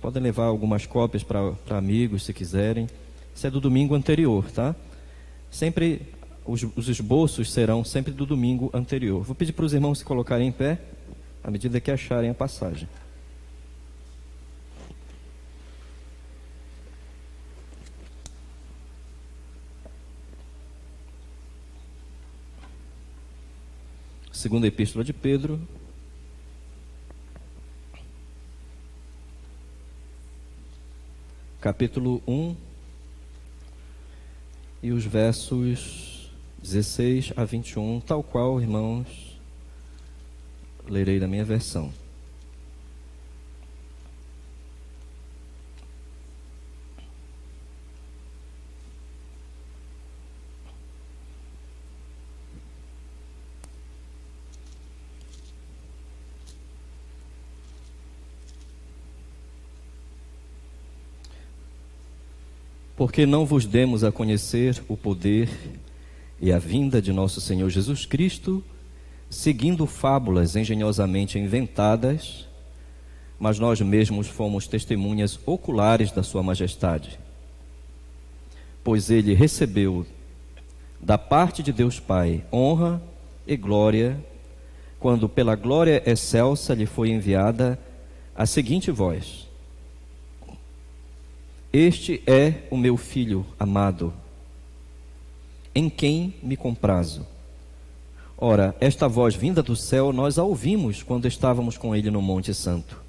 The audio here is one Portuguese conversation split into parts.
Podem levar algumas cópias para amigos, se quiserem. Isso é do domingo anterior, tá? Sempre, os esboços serão sempre do domingo anterior. Vou pedir para os irmãos se colocarem em pé, à medida que acharem a passagem. Segunda Epístola de Pedro, capítulo 1, e os versos 16 a 21, tal qual, irmãos, lerei da minha versão. Porque não vos demos a conhecer o poder e a vinda de nosso Senhor Jesus Cristo, seguindo fábulas engenhosamente inventadas, mas nós mesmos fomos testemunhas oculares da sua majestade. Pois ele recebeu da parte de Deus Pai honra e glória, quando pela glória excelsa lhe foi enviada a seguinte voz: Este é o meu Filho amado, em quem me comprazo. Ora, esta voz vinda do céu nós a ouvimos quando estávamos com ele no Monte Santo.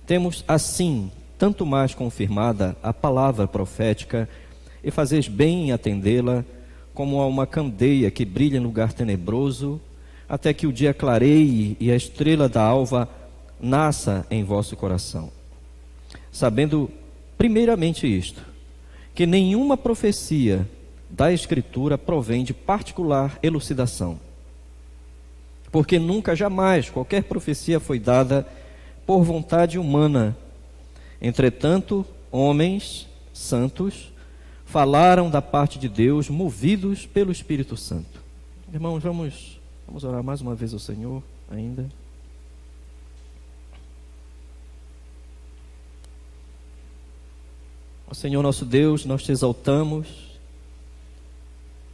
Temos assim tanto mais confirmada a palavra profética, e fazeis bem em atendê-la, como a uma candeia que brilha em lugar tenebroso, até que o dia clareie e a estrela da alva nasça em vosso coração. Sabendo primeiramente isto, que nenhuma profecia da Escritura provém de particular elucidação, porque nunca, jamais, qualquer profecia foi dada por vontade humana. Entretanto, homens santos falaram da parte de Deus, movidos pelo Espírito Santo. Irmãos, vamos orar mais uma vez ao Senhor ainda. Ó Senhor nosso Deus, nós te exaltamos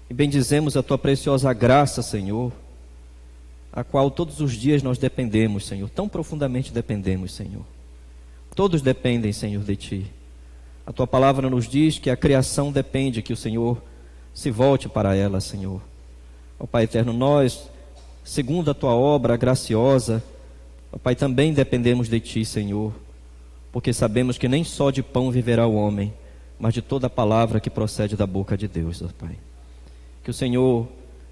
e bendizemos a tua preciosa graça, Senhor, a qual todos os dias nós dependemos, Senhor, tão profundamente dependemos, Senhor. Todos dependem, Senhor, de ti. A tua palavra nos diz que a criação depende que o Senhor se volte para ela, Senhor. Ó Pai eterno, nós, segundo a tua obra graciosa, ó Pai, também dependemos de ti, Senhor, porque sabemos que nem só de pão viverá o homem, mas de toda a palavra que procede da boca de Deus, ó Pai. Que o Senhor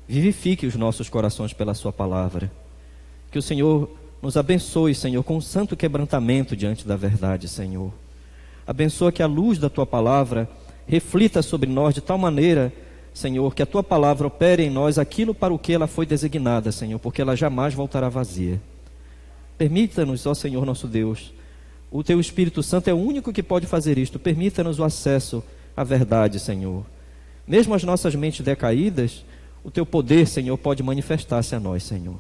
vivifique os nossos corações pela sua palavra. Que o Senhor nos abençoe, Senhor, com um santo quebrantamento diante da verdade, Senhor. Abençoa que a luz da tua palavra reflita sobre nós de tal maneira, Senhor, que a tua palavra opere em nós aquilo para o que ela foi designada, Senhor, porque ela jamais voltará vazia. Permita-nos, ó Senhor nosso Deus, o teu Espírito Santo é o único que pode fazer isto. Permita-nos o acesso à verdade, Senhor. Mesmo as nossas mentes decaídas, o teu poder, Senhor, pode manifestar-se a nós, Senhor.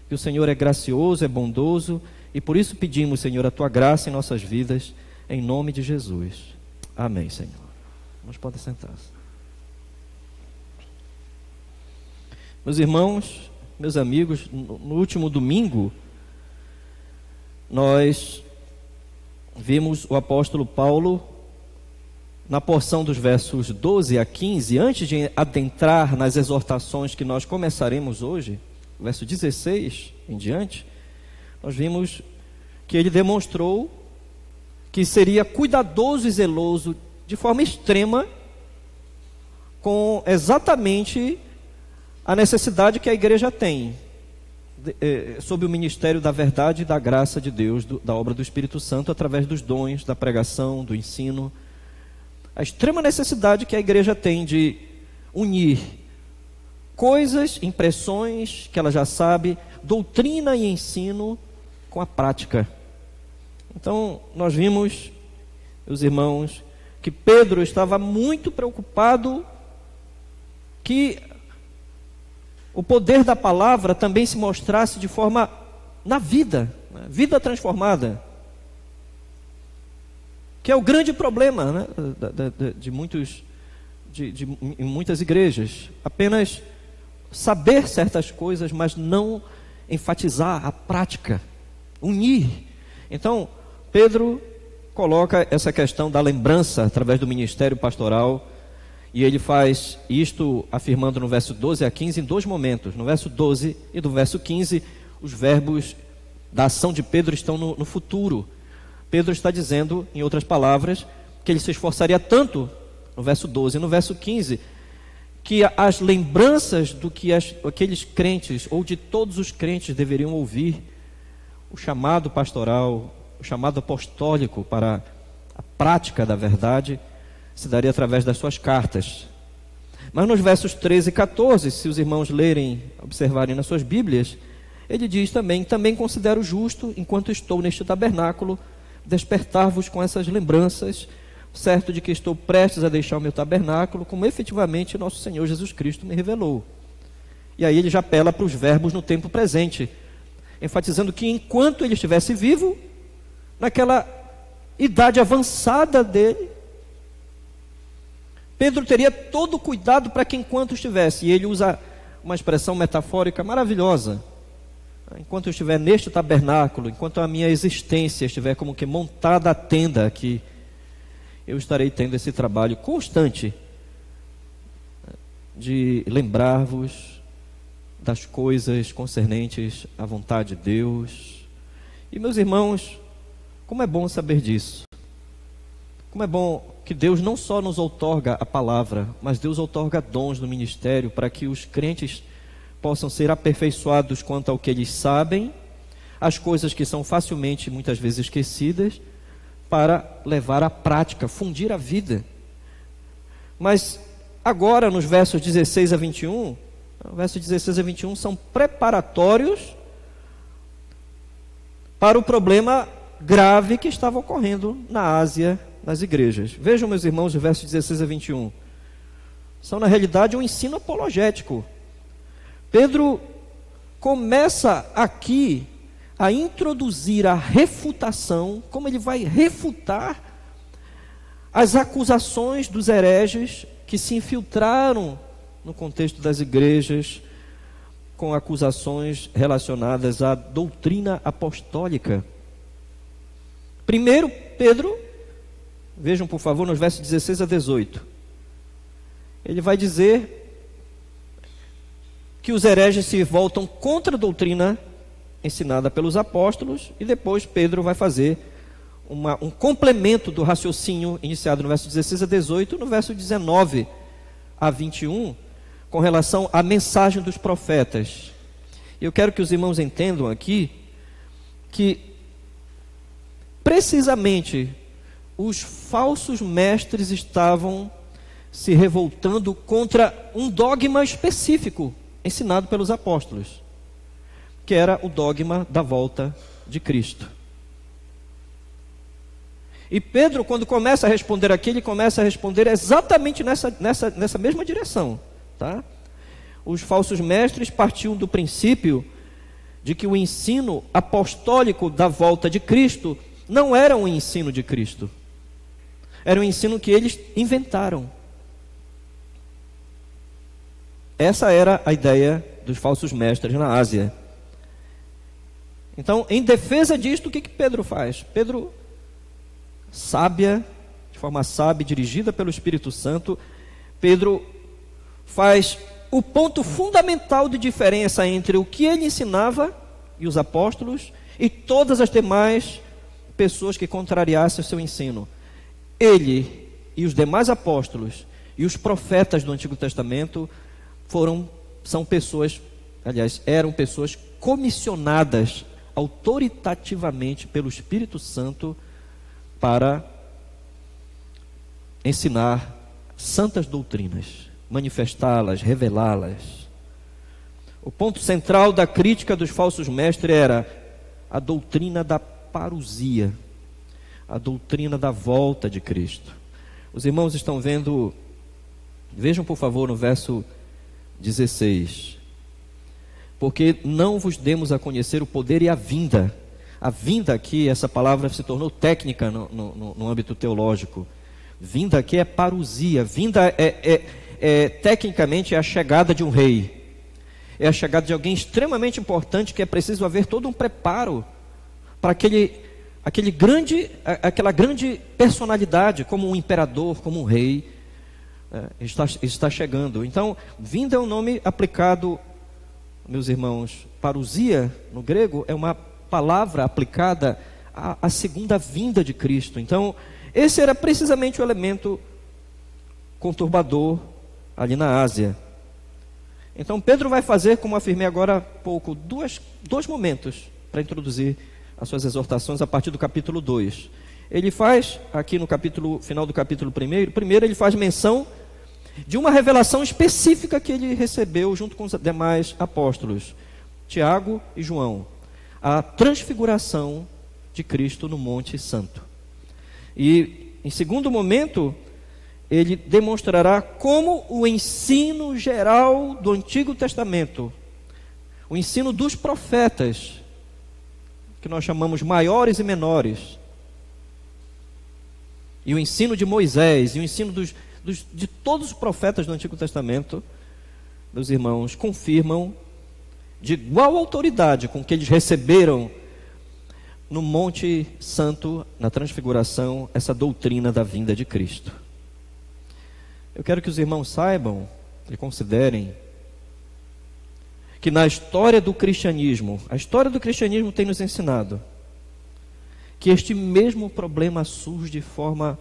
Que o Senhor é gracioso, é bondoso, e por isso pedimos, Senhor, a tua graça em nossas vidas, em nome de Jesus. Amém, Senhor. Nós podemos sentar-se. Meus irmãos, meus amigos, no último domingo, nós vimos o apóstolo Paulo na porção dos versos 12 a 15, antes de adentrar nas exortações que nós começaremos hoje, verso 16 em diante, nós vimos que ele demonstrou que seria cuidadoso e zeloso de forma extrema com exatamente a necessidade que a igreja tem sob o ministério da verdade e da graça de Deus, da obra do Espírito Santo, através dos dons, da pregação, do ensino. A extrema necessidade que a igreja tem de unir coisas, impressões que ela já sabe, doutrina e ensino com a prática. Então, nós vimos, meus irmãos, que Pedro estava muito preocupado que o poder da palavra também se mostrasse de forma na vida, vida transformada. que é o grande problema, né, em muitas igrejas. Apenas saber certas coisas, mas não enfatizar a prática, unir. Então, Pedro coloca essa questão da lembrança através do ministério pastoral, e ele faz isto afirmando no verso 12 a 15 em dois momentos. No verso 12 e no verso 15, os verbos da ação de Pedro estão no futuro. Pedro está dizendo, em outras palavras, que ele se esforçaria tanto, no verso 12 e no verso 15, que as lembranças do que aqueles crentes, ou de todos os crentes, deveriam ouvir, o chamado pastoral, o chamado apostólico para a prática da verdade, se daria através das suas cartas. Mas nos versos 13 e 14, se os irmãos lerem, observarem nas suas Bíblias, ele diz também considero justo, enquanto estou neste tabernáculo, despertar-vos com essas lembranças, certo de que estou prestes a deixar o meu tabernáculo, como efetivamente nosso Senhor Jesus Cristo me revelou. E aí ele já apela para os verbos no tempo presente, enfatizando que enquanto ele estivesse vivo, naquela idade avançada dele, Pedro teria todo o cuidado para que enquanto estivesse, e ele usa uma expressão metafórica maravilhosa, enquanto eu estiver neste tabernáculo, enquanto a minha existência estiver como que montada a tenda aqui, eu estarei tendo esse trabalho constante de lembrar-vos das coisas concernentes à vontade de Deus. E meus irmãos, como é bom saber disso. Como é bom que Deus não só nos outorga a palavra, mas Deus outorga dons no ministério para que os crentes possam ser aperfeiçoados quanto ao que eles sabem, as coisas que são facilmente, muitas vezes, esquecidas, para levar à prática, fundir a vida. Mas agora, nos versos 16 a 21, versos 16 a 21 são preparatórios para o problema grave que estava ocorrendo na Ásia, nas igrejas. Vejam, meus irmãos, os versos 16 a 21. São, na realidade, um ensino apologético. Pedro começa aqui a introduzir a refutação, como ele vai refutar as acusações dos hereges que se infiltraram no contexto das igrejas, com acusações relacionadas à doutrina apostólica. Primeiro, Pedro, vejam por favor nos versos 16 a 18, ele vai dizer que os hereges se voltam contra a doutrina ensinada pelos apóstolos, e depois Pedro vai fazer um complemento do raciocínio iniciado no verso 16 a 18, no verso 19 a 21, com relação à mensagem dos profetas. Eu quero que os irmãos entendam aqui que precisamente os falsos mestres estavam se revoltando contra um dogma específico ensinado pelos apóstolos, que era o dogma da volta de Cristo. E Pedro, quando começa a responder aqui, ele começa a responder exatamente nessa mesma direção, tá? Os falsos mestres partiam do princípio de que o ensino apostólico da volta de Cristo não era um ensino de Cristo, era um ensino que eles inventaram. Essa era a ideia dos falsos mestres na Ásia. Então, em defesa disto, o que Pedro faz? Pedro, de forma sábia, dirigida pelo Espírito Santo, Pedro faz o ponto fundamental de diferença entre o que ele ensinava e os apóstolos e todas as demais pessoas que contrariassem o seu ensino. Ele e os demais apóstolos e os profetas do Antigo Testamento eram pessoas comissionadas autoritativamente pelo Espírito Santo para ensinar santas doutrinas, manifestá-las, revelá-las. O ponto central da crítica dos falsos mestres era a doutrina da parousia, a doutrina da volta de Cristo. Os irmãos estão vendo, vejam por favor no verso 16: porque não vos demos a conhecer o poder e a vinda, A vinda aqui, essa palavra se tornou técnica no âmbito teológico. Vinda aqui é parousia. Vinda tecnicamente é a chegada de um rei. É a chegada de alguém extremamente importante, que é preciso haver todo um preparo para aquela grande personalidade, como um imperador, como um rei, está chegando. Então, vinda é um nome aplicado, meus irmãos. Parousia, no grego, é uma palavra aplicada à segunda vinda de Cristo. Então, esse era precisamente o elemento conturbador ali na Ásia. Então Pedro vai fazer, como afirmei agora há pouco, dois momentos para introduzir as suas exortações a partir do capítulo 2. Ele faz, aqui no final do capítulo 1, primeiro ele faz menção de uma revelação específica que ele recebeu junto com os demais apóstolos, Tiago e João, a transfiguração de Cristo no Monte Santo. E em segundo momento, ele demonstrará como o ensino geral do Antigo Testamento, o ensino dos profetas, que nós chamamos maiores e menores, e o ensino de Moisés, e o ensino de todos os profetas do Antigo Testamento, meus irmãos, confirmam de igual autoridade com que eles receberam no Monte Santo, na transfiguração, essa doutrina da vinda de Cristo. Eu quero que os irmãos saibam e considerem que na história do cristianismo, a história do cristianismo tem nos ensinado que este mesmo problema surge de forma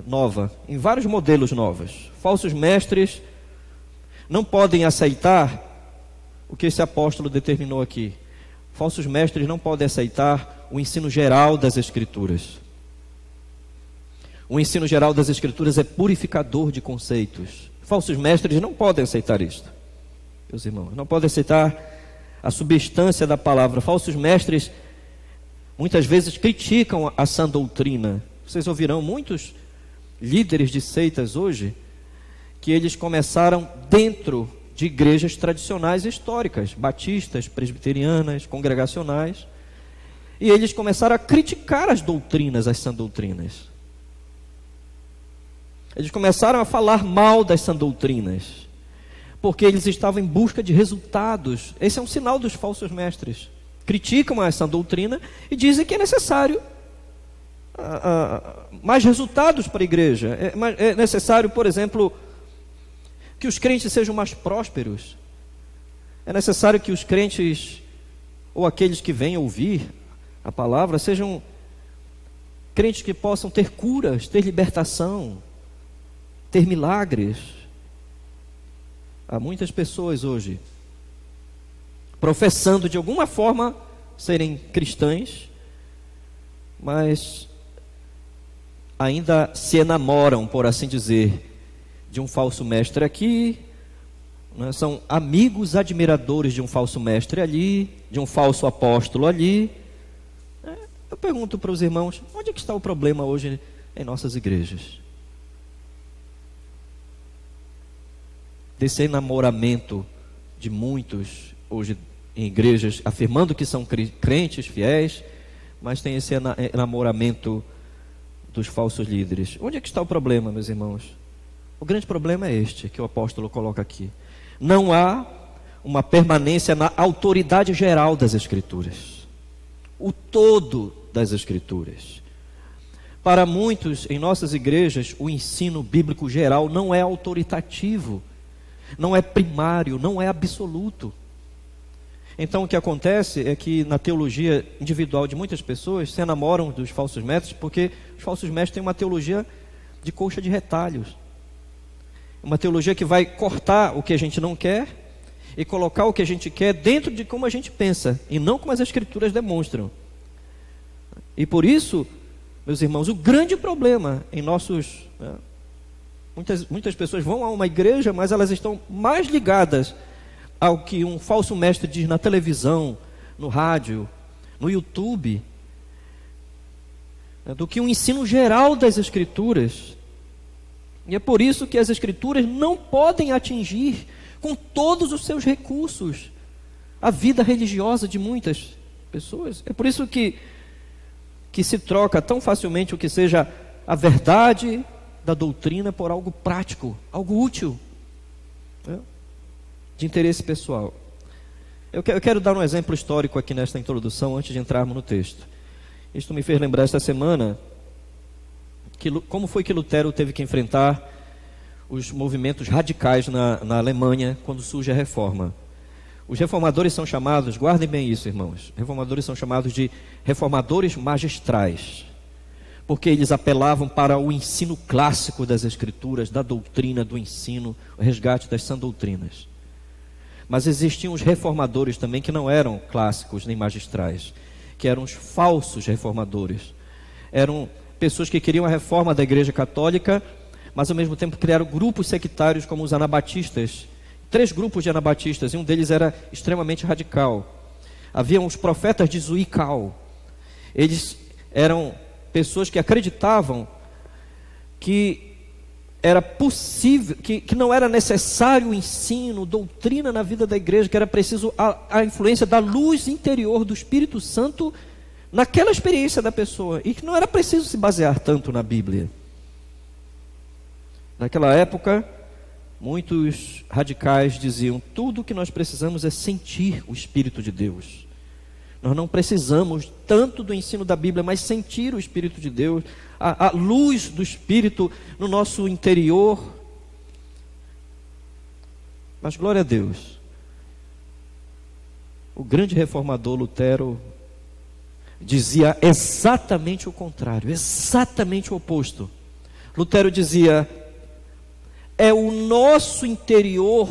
nova, em vários modelos novos. Falsos mestres não podem aceitar o que esse apóstolo determinou aqui. Falsos mestres não podem aceitar o ensino geral das Escrituras. O ensino geral das Escrituras é purificador de conceitos. Falsos mestres não podem aceitar isto, meus irmãos. Não podem aceitar a substância da palavra. Falsos mestres muitas vezes criticam a sã doutrina. Vocês ouvirão muitos líderes de seitas hoje que eles começaram dentro de igrejas tradicionais e históricas, batistas, presbiterianas, congregacionais, e eles começaram a criticar as doutrinas, as sã doutrinas. Eles começaram a falar mal das sã doutrinas, porque eles estavam em busca de resultados. Esse é um sinal dos falsos mestres. Criticam a sã doutrina e dizem que é necessário mais resultados para a igreja. É necessário, por exemplo, que os crentes sejam mais prósperos. É necessário que os crentes, ou aqueles que venham ouvir a palavra, sejam crentes que possam ter curas, ter libertação, ter milagres. Há muitas pessoas hoje professando de alguma forma serem cristãs, mas ainda se enamoram, por assim dizer, de um falso mestre aqui, né? São amigos admiradores de um falso mestre ali, de um falso apóstolo ali. Eu pergunto para os irmãos, onde é que está o problema hoje em nossas igrejas? Desse enamoramento de muitos hoje em igrejas, afirmando que são crentes fiéis, mas tem esse enamoramento dos falsos líderes. Onde é que está o problema, meus irmãos? O grande problema é este que o apóstolo coloca aqui. Não há uma permanência na autoridade geral das Escrituras, o todo das Escrituras. Para muitos em nossas igrejas, o ensino bíblico geral não é autoritativo, não é primário, não é absoluto. Então o que acontece é que na teologia individual de muitas pessoas se enamoram dos falsos mestres, porque os falsos mestres têm uma teologia de colcha de retalhos, uma teologia que vai cortar o que a gente não quer e colocar o que a gente quer dentro de como a gente pensa, e não como as Escrituras demonstram. E por isso, meus irmãos, o grande problema em nossos... Muitas pessoas vão a uma igreja, mas elas estão mais ligadas ao que um falso mestre diz na televisão, no rádio, no YouTube, do que um ensino geral das Escrituras. E é por isso que as Escrituras não podem atingir com todos os seus recursos a vida religiosa de muitas Pessoas. É por isso que se troca tão facilmente o que seja a verdade da doutrina por algo prático, algo útil, né? De interesse pessoal. Eu quero dar um exemplo histórico aqui nesta introdução, antes de entrarmos no texto. Isto me fez lembrar esta semana como foi que Lutero teve que enfrentar os movimentos radicais na Alemanha quando surge a Reforma. Os reformadores são chamados, guardem bem isso, irmãos, reformadores são chamados de reformadores magistrais, porque eles apelavam para o ensino clássico das Escrituras, da doutrina, do ensino, o resgate das sãs doutrinas. Mas existiam os reformadores também que não eram clássicos nem magistrais, que eram os falsos reformadores. Eram pessoas que queriam a reforma da Igreja Católica, mas ao mesmo tempo criaram grupos sectários como os anabatistas. 3 grupos de anabatistas, e um deles era extremamente radical. Haviam os profetas de Zwickau. Eles eram pessoas que acreditavam que era possível, que não era necessário o ensino, doutrina na vida da igreja, que era preciso a influência da luz interior do Espírito Santo naquela experiência da pessoa, e que não era preciso se basear tanto na Bíblia. Naquela época, muitos radicais diziam: tudo o que nós precisamos é sentir o Espírito de Deus. Nós não precisamos tanto do ensino da Bíblia, mas sentir o Espírito de Deus, a luz do Espírito no nosso interior. Mas glória a Deus, o grande reformador Lutero dizia exatamente o contrário, exatamente o oposto. Lutero dizia: é o nosso interior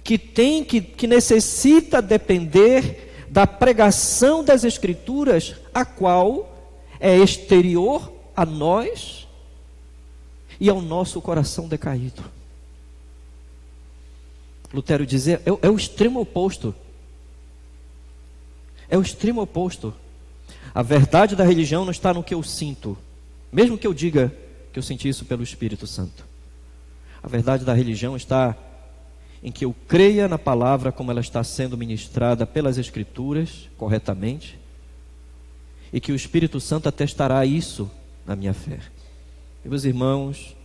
que necessita depender da pregação das Escrituras, a qual é exterior a nós e ao nosso coração decaído. Lutero dizia, é o extremo oposto. É o extremo oposto. A verdade da religião não está no que eu sinto, mesmo que eu diga que eu senti isso pelo Espírito Santo. A verdade da religião está em que eu creia na palavra como ela está sendo ministrada pelas Escrituras, corretamente, e que o Espírito Santo atestará isso na minha fé. E, meus irmãos,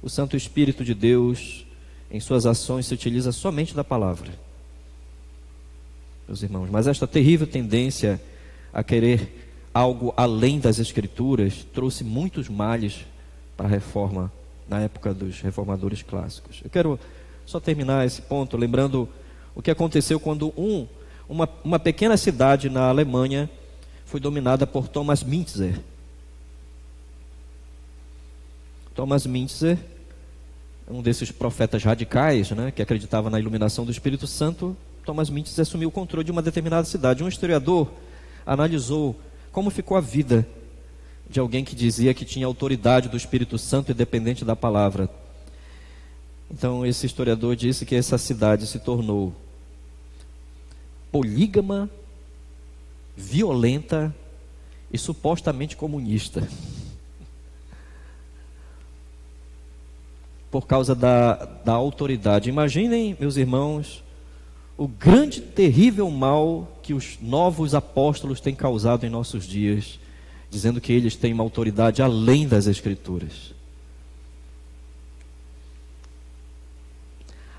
o Santo Espírito de Deus, em suas ações, se utiliza somente da palavra. Meus irmãos, mas esta terrível tendência a querer algo além das Escrituras trouxe muitos males para a reforma na época dos reformadores clássicos. Eu quero só terminar esse ponto lembrando o que aconteceu quando uma pequena cidade na Alemanha foi dominada por Thomas Müntzer. Thomas Müntzer, um desses profetas radicais, né, que acreditava na iluminação do Espírito Santo. Thomas Müntzer assumiu o controle de uma determinada cidade. Um historiador analisou como ficou a vida de alguém que dizia que tinha autoridade do Espírito Santo independente da palavra. Então esse historiador disse que essa cidade se tornou polígama, violenta e supostamente comunista, por causa da autoridade. Imaginem, meus irmãos, o grande, terrível mal que os novos apóstolos têm causado em nossos dias, dizendo que eles têm uma autoridade além das Escrituras.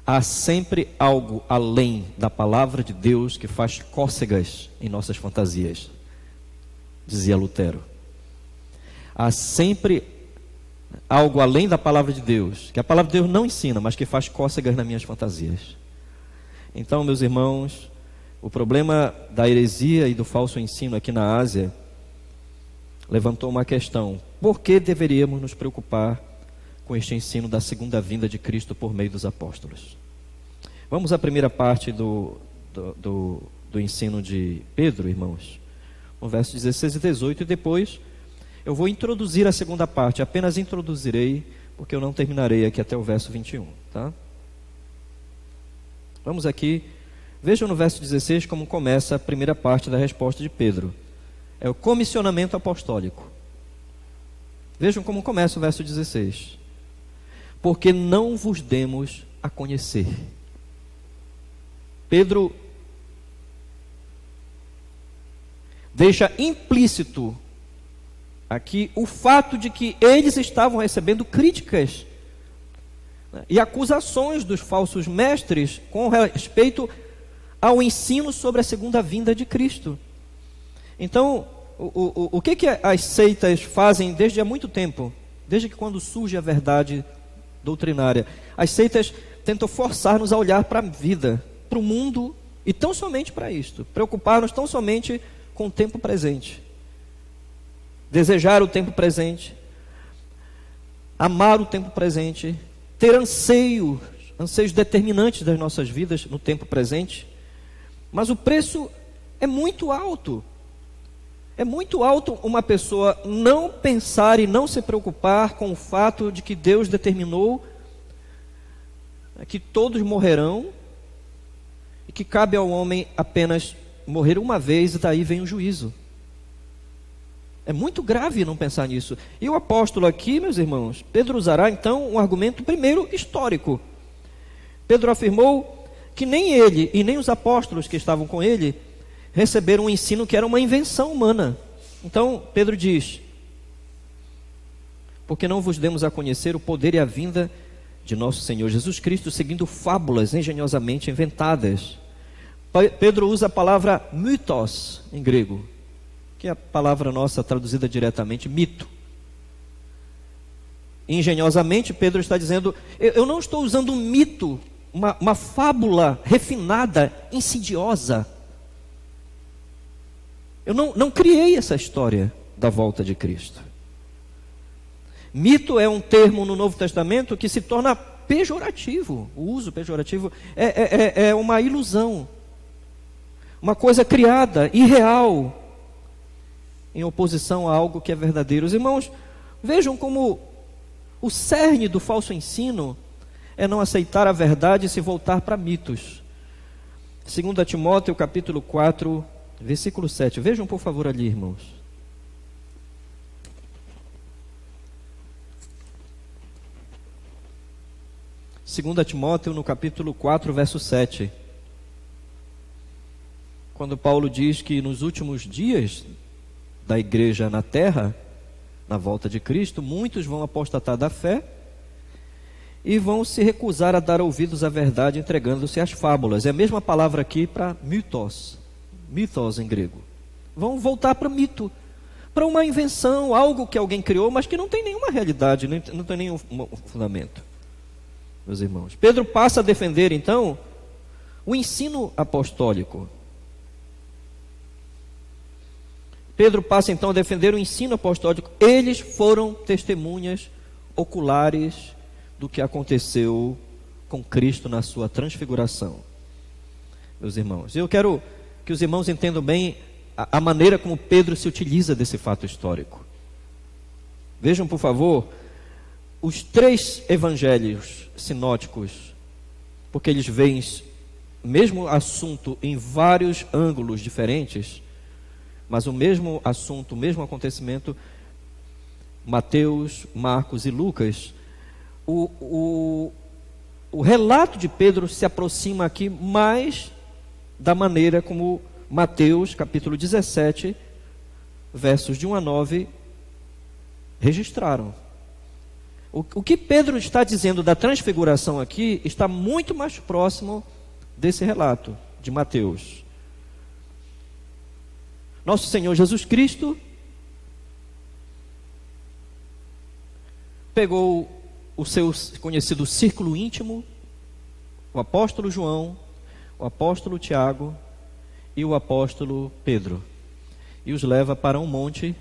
Há sempre algo além da palavra de Deus que faz cócegas em nossas fantasias, dizia Lutero. Há sempre algo além da palavra de Deus, que a palavra de Deus não ensina, mas que faz cócegas nas minhas fantasias. Então, meus irmãos, o problema da heresia e do falso ensino aqui na Ásia levantou uma questão: por que deveríamos nos preocupar com este ensino da segunda vinda de Cristo por meio dos apóstolos? Vamos à primeira parte do ensino de Pedro, irmãos, no verso 16 e 18, e depois eu vou introduzir a segunda parte, apenas introduzirei, porque eu não terminarei aqui até o verso 21, tá? Vamos aqui, vejam no verso 16 como começa a primeira parte da resposta de Pedro. É o comissionamento apostólico. Vejam como começa o verso 16. Porque não vos demos a conhecer. Pedro deixa implícito aqui o fato de que eles estavam recebendo críticas, né, e acusações dos falsos mestres com respeito ao ensino sobre a segunda vinda de Cristo. Então, o que as seitas fazem desde há muito tempo? Desde que quando surge a verdade doutrinária, as seitas tentam forçar-nos a olhar para a vida, para o mundo, e tão somente para isto, preocupar-nos tão somente com o tempo presente, desejar o tempo presente, amar o tempo presente, ter anseios determinantes das nossas vidas no tempo presente. Mas o preço é muito alto. É muito alto uma pessoa não pensar e não se preocupar com o fato de que Deus determinou que todos morrerão e que cabe ao homem apenas morrer uma vez e daí vem o juízo. É muito grave não pensar nisso. E o apóstolo aqui, meus irmãos, Pedro usará então um argumento primeiro histórico. Pedro afirmou que nem ele e nem os apóstolos que estavam com ele receberam um ensino que era uma invenção humana. Então Pedro diz: porque não vos demos a conhecer o poder e a vinda de nosso Senhor Jesus Cristo, seguindo fábulas engenhosamente inventadas. Pedro usa a palavra mythos em grego, que é a palavra nossa traduzida diretamente, mito. Engenhosamente, Pedro está dizendo: eu não estou usando um mito, uma fábula refinada, insidiosa. Eu não criei essa história da volta de Cristo. Mito é um termo no Novo Testamento que se torna pejorativo. O uso pejorativo é uma ilusão, uma coisa criada, irreal, em oposição a algo que é verdadeiro. Os irmãos, vejam como o cerne do falso ensino é não aceitar a verdade e se voltar para mitos. 2 Timóteo capítulo 4, versículo 7. Vejam por favor ali, irmãos. 2 Timóteo no capítulo 4, verso 7. Quando Paulo diz que nos últimos dias da igreja na terra, na volta de Cristo, muitos vão apostatar da fé e vão se recusar a dar ouvidos à verdade, entregando-se às fábulas. É a mesma palavra aqui para mythos, mythos em grego. Vão voltar para mito, para uma invenção, algo que alguém criou, mas que não tem nenhuma realidade, não tem nenhum fundamento. Meus irmãos, Pedro passa a defender então o ensino apostólico. Pedro passa então a defender o ensino apostólico. Eles foram testemunhas oculares do que aconteceu com Cristo na sua transfiguração. Meus irmãos, eu quero que os irmãos entendam bem a maneira como Pedro se utiliza desse fato histórico. Vejam, por favor, os 3 evangelhos sinóticos, porque eles veem o mesmo assunto em vários ângulos diferentes, mas o mesmo assunto, o mesmo acontecimento, Mateus, Marcos e Lucas. O relato de Pedro se aproxima aqui mais da maneira como Mateus, capítulo 17, versos de 1 a 9, registraram. O que Pedro está dizendo da transfiguração aqui está muito mais próximo desse relato de Mateus. Nosso Senhor Jesus Cristo pegou o seu conhecido círculo íntimo, o apóstolo João, o apóstolo Tiago e o apóstolo Pedro, e os leva para um monte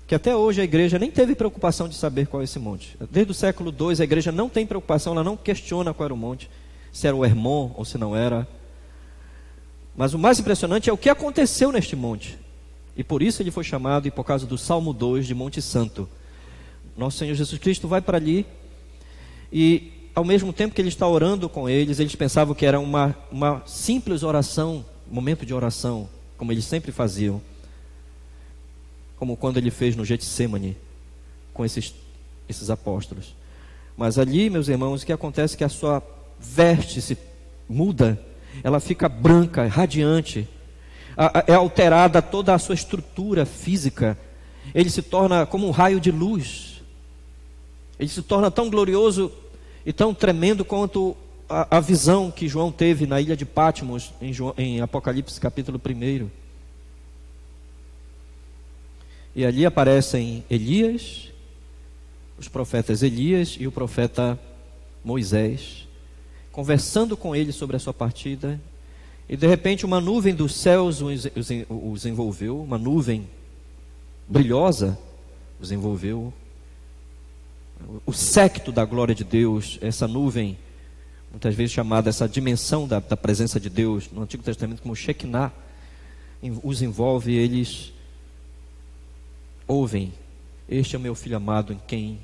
que até hoje a igreja nem teve preocupação de saber qual é esse monte. Desde o século II a igreja não tem preocupação, ela não questiona qual era o monte, se era o Hermon ou se não era. Mas o mais impressionante é o que aconteceu neste monte, e por isso ele foi chamado, e por causa do Salmo 2, de Monte Santo. Nosso Senhor Jesus Cristo vai para ali, e ao mesmo tempo que ele está orando com eles pensavam que era uma simples oração, momento de oração, como eles sempre faziam, como quando ele fez no Getsêmani com esses apóstolos. Mas ali, meus irmãos, o que acontece é que a sua veste se muda, ela fica branca, radiante. é alterada toda a sua estrutura física. Ele se torna como um raio de luz. Ele se torna tão glorioso e tão tremendo quanto a visão que João teve na ilha de Patmos, em Apocalipse capítulo 1. E ali aparecem Elias, os profetas Elias e o profeta Moisés, conversando com ele sobre a sua partida. E de repente uma nuvem dos céus os envolveu, uma nuvem brilhosa os envolveu. O séquito da glória de Deus, essa nuvem, muitas vezes chamada, essa dimensão da presença de Deus, no Antigo Testamento como Shekinah, os envolve e eles ouvem: este é o meu filho amado em quem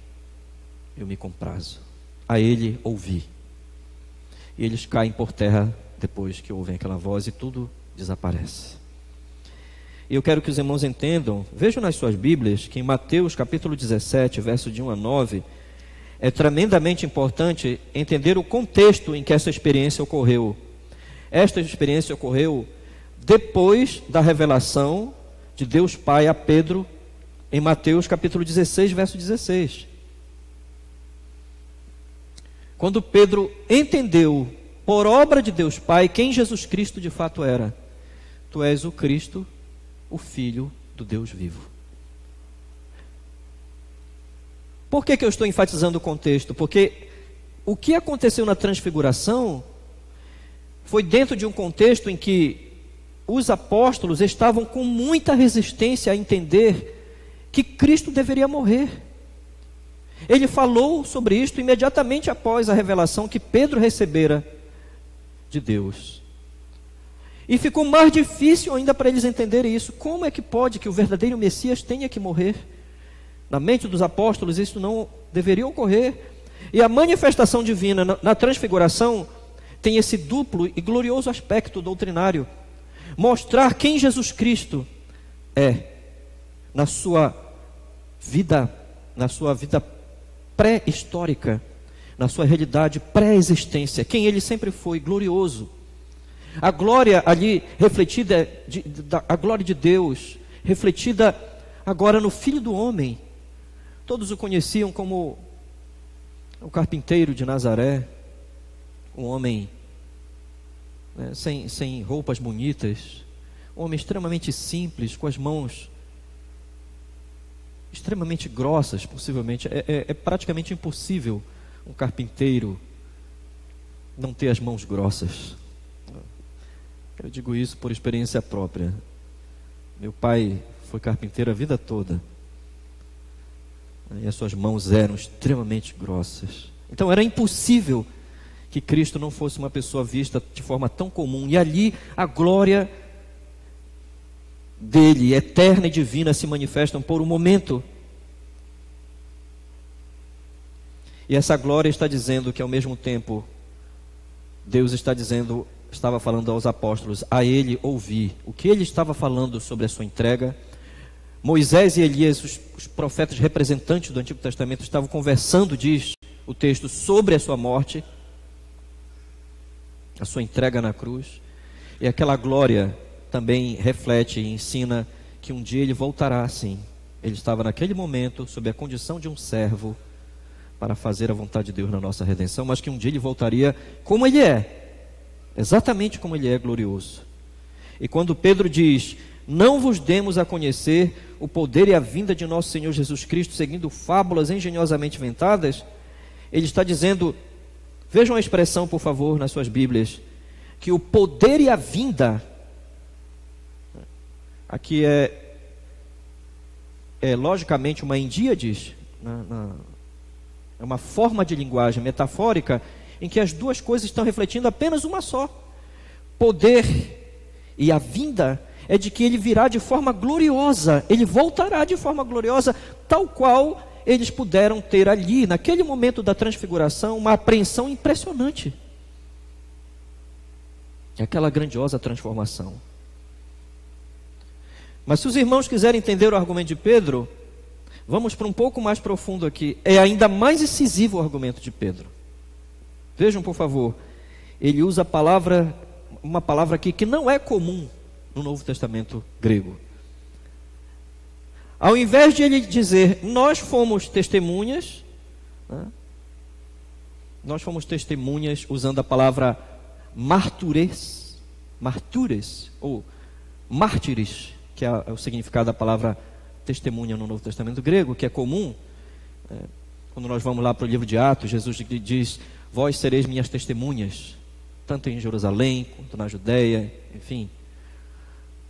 eu me comprazo. A ele ouvi. E eles caem por terra depois que ouvem aquela voz e tudo desaparece. E eu quero que os irmãos entendam, vejam nas suas Bíblias, que em Mateus capítulo 17, verso de 1 a 9, é tremendamente importante entender o contexto em que essa experiência ocorreu. Esta experiência ocorreu depois da revelação de Deus Pai a Pedro, em Mateus capítulo 16, verso 16. Quando Pedro entendeu, por obra de Deus Pai, quem Jesus Cristo de fato era. Tu és o Cristo, o Filho do Deus vivo. Por que eu estou enfatizando o contexto? Porque o que aconteceu na transfiguração foi dentro de um contexto em que os apóstolos estavam com muita resistência a entender que Cristo deveria morrer. Ele falou sobre isto imediatamente após a revelação que Pedro recebera de Deus. E ficou mais difícil ainda para eles entenderem isso. Como é que pode que o verdadeiro Messias tenha que morrer? Na mente dos apóstolos isso não deveria ocorrer. E a manifestação divina na transfiguração tem esse duplo e glorioso aspecto doutrinário: mostrar quem Jesus Cristo é na sua vida pré-histórica, na sua realidade pré-existência, quem ele sempre foi, glorioso. A glória ali refletida, a glória de Deus, refletida agora no Filho do Homem. Todos o conheciam como o carpinteiro de Nazaré, um homem sem roupas bonitas, um homem extremamente simples, com as mãos extremamente grossas, possivelmente. É praticamente impossível um carpinteiro não ter as mãos grossas. Eu digo isso por experiência própria. Meu pai foi carpinteiro a vida toda, e as suas mãos eram extremamente grossas. Então era impossível que Cristo não fosse uma pessoa vista de forma tão comum. E ali a glória dele, eterna e divina, se manifestam por um momento. E essa glória está dizendo que ao mesmo tempo Deus estava falando aos apóstolos: a ele ouvi. O que ele estava falando sobre a sua entrega. Moisés e Elias, os profetas representantes do Antigo Testamento, estavam conversando, diz o texto, sobre a sua morte, a sua entrega na cruz. E aquela glória também reflete e ensina que um dia ele voltará, sim. Ele estava naquele momento sob a condição de um servo para fazer a vontade de Deus na nossa redenção, mas que um dia ele voltaria como ele é, exatamente como ele é, glorioso. E quando Pedro diz: não vos demos a conhecer o poder e a vinda de nosso Senhor Jesus Cristo seguindo fábulas engenhosamente inventadas, ele está dizendo, vejam a expressão por favor nas suas Bíblias, que o poder e a vinda, aqui é logicamente uma endíades, é uma forma de linguagem metafórica em que as duas coisas estão refletindo apenas uma só. Poder e a vinda é de que ele virá de forma gloriosa, ele voltará de forma gloriosa, tal qual eles puderam ter ali, naquele momento da transfiguração, uma apreensão impressionante. Aquela grandiosa transformação. Mas se os irmãos quiserem entender o argumento de Pedro, vamos para um pouco mais profundo aqui. É ainda mais incisivo o argumento de Pedro. Vejam por favor, ele usa uma palavra aqui que não é comum no Novo Testamento grego. Ao invés de ele dizer, nós fomos testemunhas, né? Nós fomos testemunhas usando a palavra martures, ou mártires, que é o significado da palavra testemunha no Novo Testamento grego, que é comum. Quando nós vamos lá para o livro de Atos, Jesus diz, vós sereis minhas testemunhas, tanto em Jerusalém, quanto na Judéia, enfim.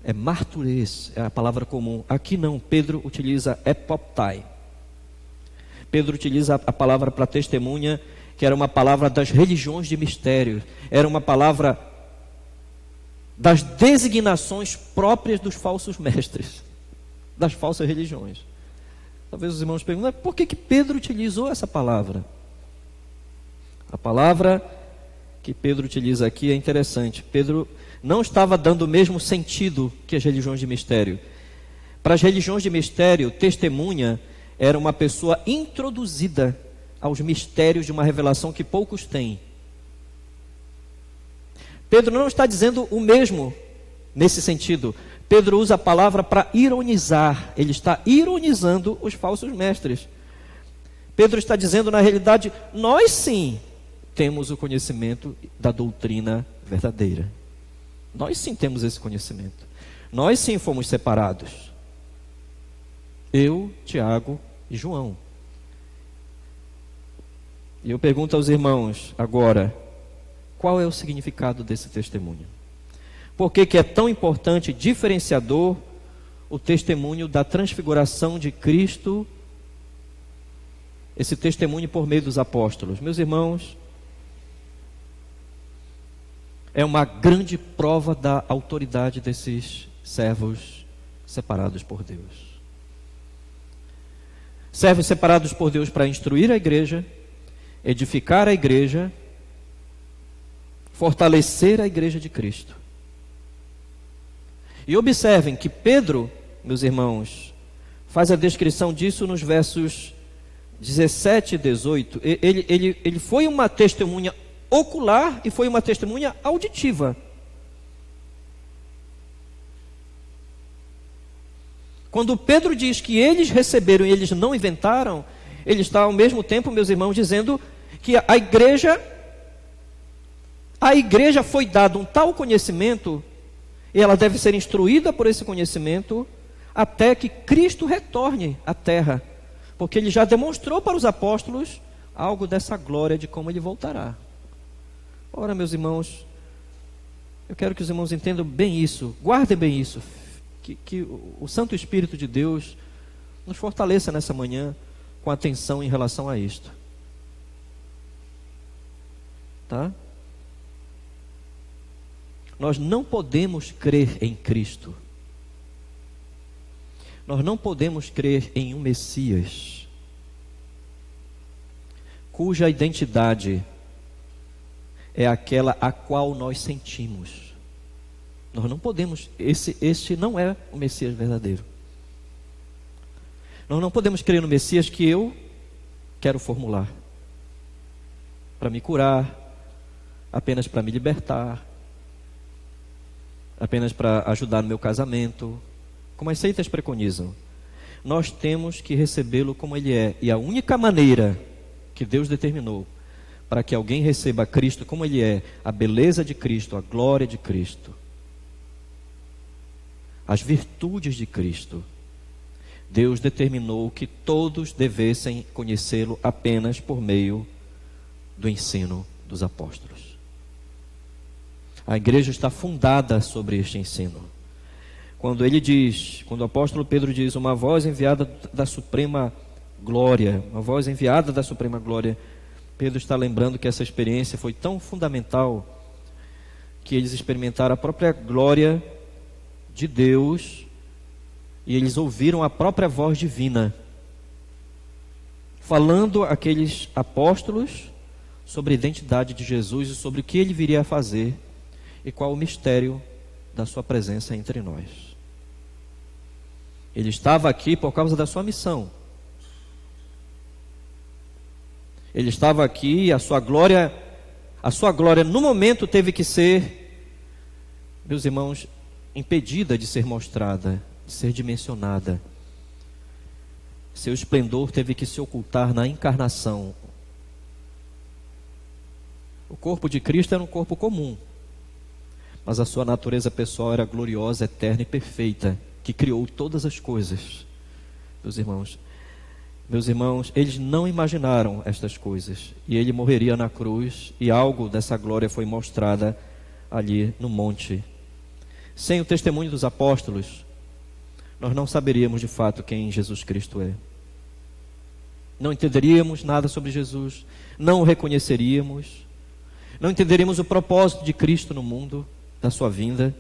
É martures, é a palavra comum. Aqui não, Pedro utiliza epoptai. Pedro utiliza a palavra para testemunha, que era uma palavra das religiões de mistério, era uma palavra das designações próprias dos falsos mestres, das falsas religiões. Talvez os irmãos perguntem, por que Pedro utilizou essa palavra? A palavra que Pedro utiliza aqui é interessante. Pedro não estava dando o mesmo sentido que as religiões de mistério. Para as religiões de mistério, testemunha era uma pessoa introduzida aos mistérios de uma revelação que poucos têm. Pedro não está dizendo o mesmo nesse sentido. Pedro usa a palavra para ironizar. Ele está ironizando os falsos mestres. Pedro está dizendo, na realidade, nós sim temos o conhecimento da doutrina verdadeira. Nós sim temos esse conhecimento. Nós sim fomos separados. Eu, Tiago e João. E eu pergunto aos irmãos agora, qual é o significado desse testemunho? Por que é tão importante, diferenciador, o testemunho da transfiguração de Cristo, esse testemunho por meio dos apóstolos? Meus irmãos, é uma grande prova da autoridade desses servos separados por Deus. Servos separados por Deus para instruir a igreja, edificar a igreja, fortalecer a igreja de Cristo. E observem que Pedro, meus irmãos, faz a descrição disso nos versos 17 e 18. Ele foi uma testemunha ocular e foi uma testemunha auditiva. Quando Pedro diz que eles receberam e eles não inventaram, ele está ao mesmo tempo, meus irmãos, dizendo que a igreja foi dado um tal conhecimento, e ela deve ser instruída por esse conhecimento, até que Cristo retorne à terra, porque ele já demonstrou para os apóstolos algo dessa glória de como ele voltará. Ora, meus irmãos, eu quero que os irmãos entendam bem isso, guardem bem isso, que o Santo Espírito de Deus nos fortaleça nessa manhã com atenção em relação a isto. Tá? Nós não podemos crer em Cristo. Nós não podemos crer em um Messias cuja identidade é aquela a qual nós sentimos. Nós não podemos, este não é o Messias verdadeiro. Nós não podemos crer no Messias que eu quero formular para me curar, apenas para me libertar, apenas para ajudar no meu casamento, como as seitas preconizam. Nós temos que recebê-lo como ele é, e a única maneira que Deus determinou para que alguém receba Cristo como ele é, a beleza de Cristo, a glória de Cristo, as virtudes de Cristo, Deus determinou que todos devessem conhecê-lo apenas por meio do ensino dos apóstolos. A igreja está fundada sobre este ensino. Quando o apóstolo Pedro diz, uma voz enviada da suprema glória, uma voz enviada da suprema glória, Pedro está lembrando que essa experiência foi tão fundamental que eles experimentaram a própria glória de Deus e eles ouviram a própria voz divina falando àqueles apóstolos sobre a identidade de Jesus e sobre o que ele viria a fazer e qual o mistério da sua presença entre nós. Ele estava aqui por causa da sua missão. Ele estava aqui e a sua glória no momento teve que ser, meus irmãos, impedida de ser mostrada, de ser dimensionada. Seu esplendor teve que se ocultar na encarnação. O corpo de Cristo era um corpo comum, mas a sua natureza pessoal era gloriosa, eterna e perfeita, que criou todas as coisas. Meus irmãos, eles não imaginaram estas coisas, e ele morreria na cruz, e algo dessa glória foi mostrada ali no monte. Sem o testemunho dos apóstolos, nós não saberíamos de fato quem Jesus Cristo é. Não entenderíamos nada sobre Jesus, não o reconheceríamos, não entenderíamos o propósito de Cristo no mundo, da sua vinda.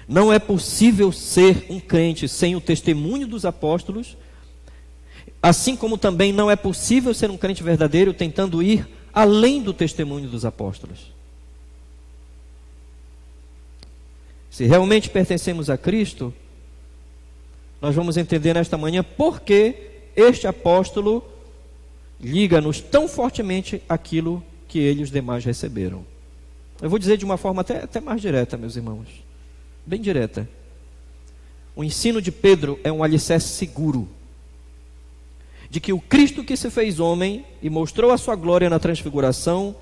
Não é possível ser um crente sem o testemunho dos apóstolos, assim como também não é possível ser um crente verdadeiro tentando ir além do testemunho dos apóstolos. Se realmente pertencemos a Cristo, nós vamos entender nesta manhã por que este apóstolo liga-nos tão fortemente àquilo que ele e os demais receberam. Eu vou dizer de uma forma até mais direta, meus irmãos, bem direta. O ensino de Pedro é um alicerce seguro de que o Cristo que se fez homem e mostrou a sua glória na transfiguração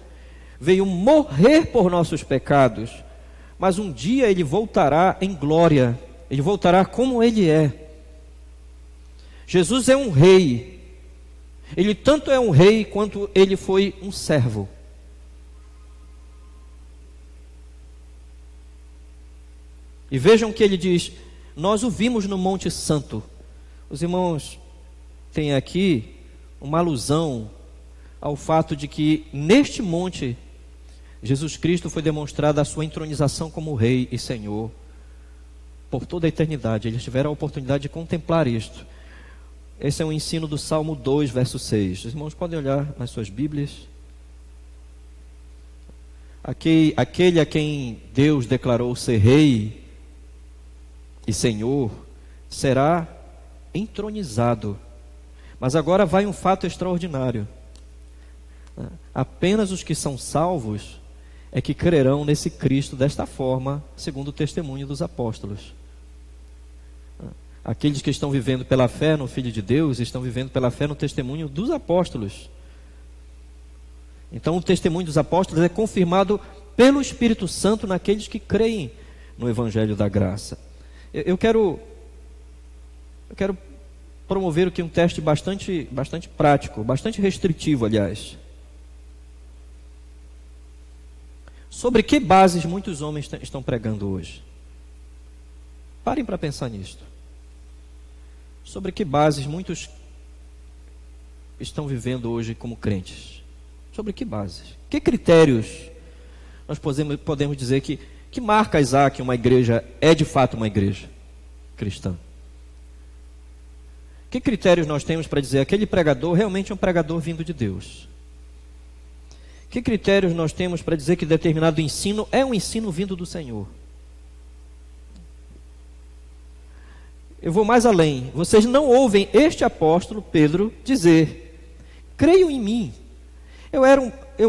veio morrer por nossos pecados, mas um dia ele voltará em glória, ele voltará como ele é. Jesus é um rei, ele tanto é um rei quanto ele foi um servo. E vejam que ele diz: nós o vimos no Monte Santo. Os irmãos têm aqui uma alusão ao fato de que neste monte Jesus Cristo foi demonstrada a sua entronização como Rei e Senhor por toda a eternidade. Eles tiveram a oportunidade de contemplar isto. Esse é um ensino do Salmo 2, verso 6. Os irmãos podem olhar nas suas Bíblias. Aquele a quem Deus declarou ser Rei e Senhor será entronizado. Mas agora vai um fato extraordinário. Apenas os que são salvos é que crerão nesse Cristo desta forma, segundo o testemunho dos apóstolos. Aqueles que estão vivendo pela fé no Filho de Deus, estão vivendo pela fé no testemunho dos apóstolos. Então o testemunho dos apóstolos é confirmado pelo Espírito Santo naqueles que creem no Evangelho da Graça. Eu quero promover aqui um teste bastante prático, bastante restritivo, aliás. Sobre que bases muitos homens estão pregando hoje? Parem para pensar nisto. Sobre que bases muitos estão vivendo hoje como crentes? Sobre que bases? Que critérios nós podemos dizer que marca, Isaac, uma igreja é de fato uma igreja cristã? Que critérios nós temos para dizer aquele pregador realmente é um pregador vindo de Deus? Que critérios nós temos para dizer que determinado ensino é um ensino vindo do Senhor? Eu vou mais além. Vocês não ouvem este apóstolo, Pedro, dizer: creiam em mim. Eu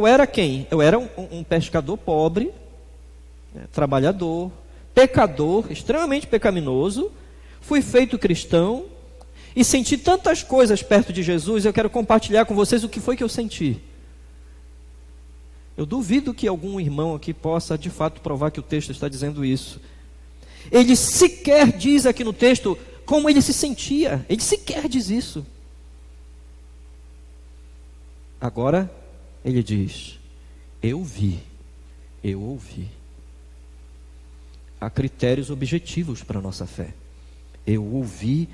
era quem? Eu era um pescador pobre, trabalhador, pecador, extremamente pecaminoso. Fui feito cristão e senti tantas coisas perto de Jesus. Eu quero compartilhar com vocês o que foi que eu senti. Eu duvido que algum irmão aqui possa de fato provar que o texto está dizendo isso. Ele sequer diz aqui no texto como ele se sentia. Ele sequer diz isso. Agora ele diz: eu vi, eu ouvi. Há critérios objetivos para a nossa fé. Eu ouvi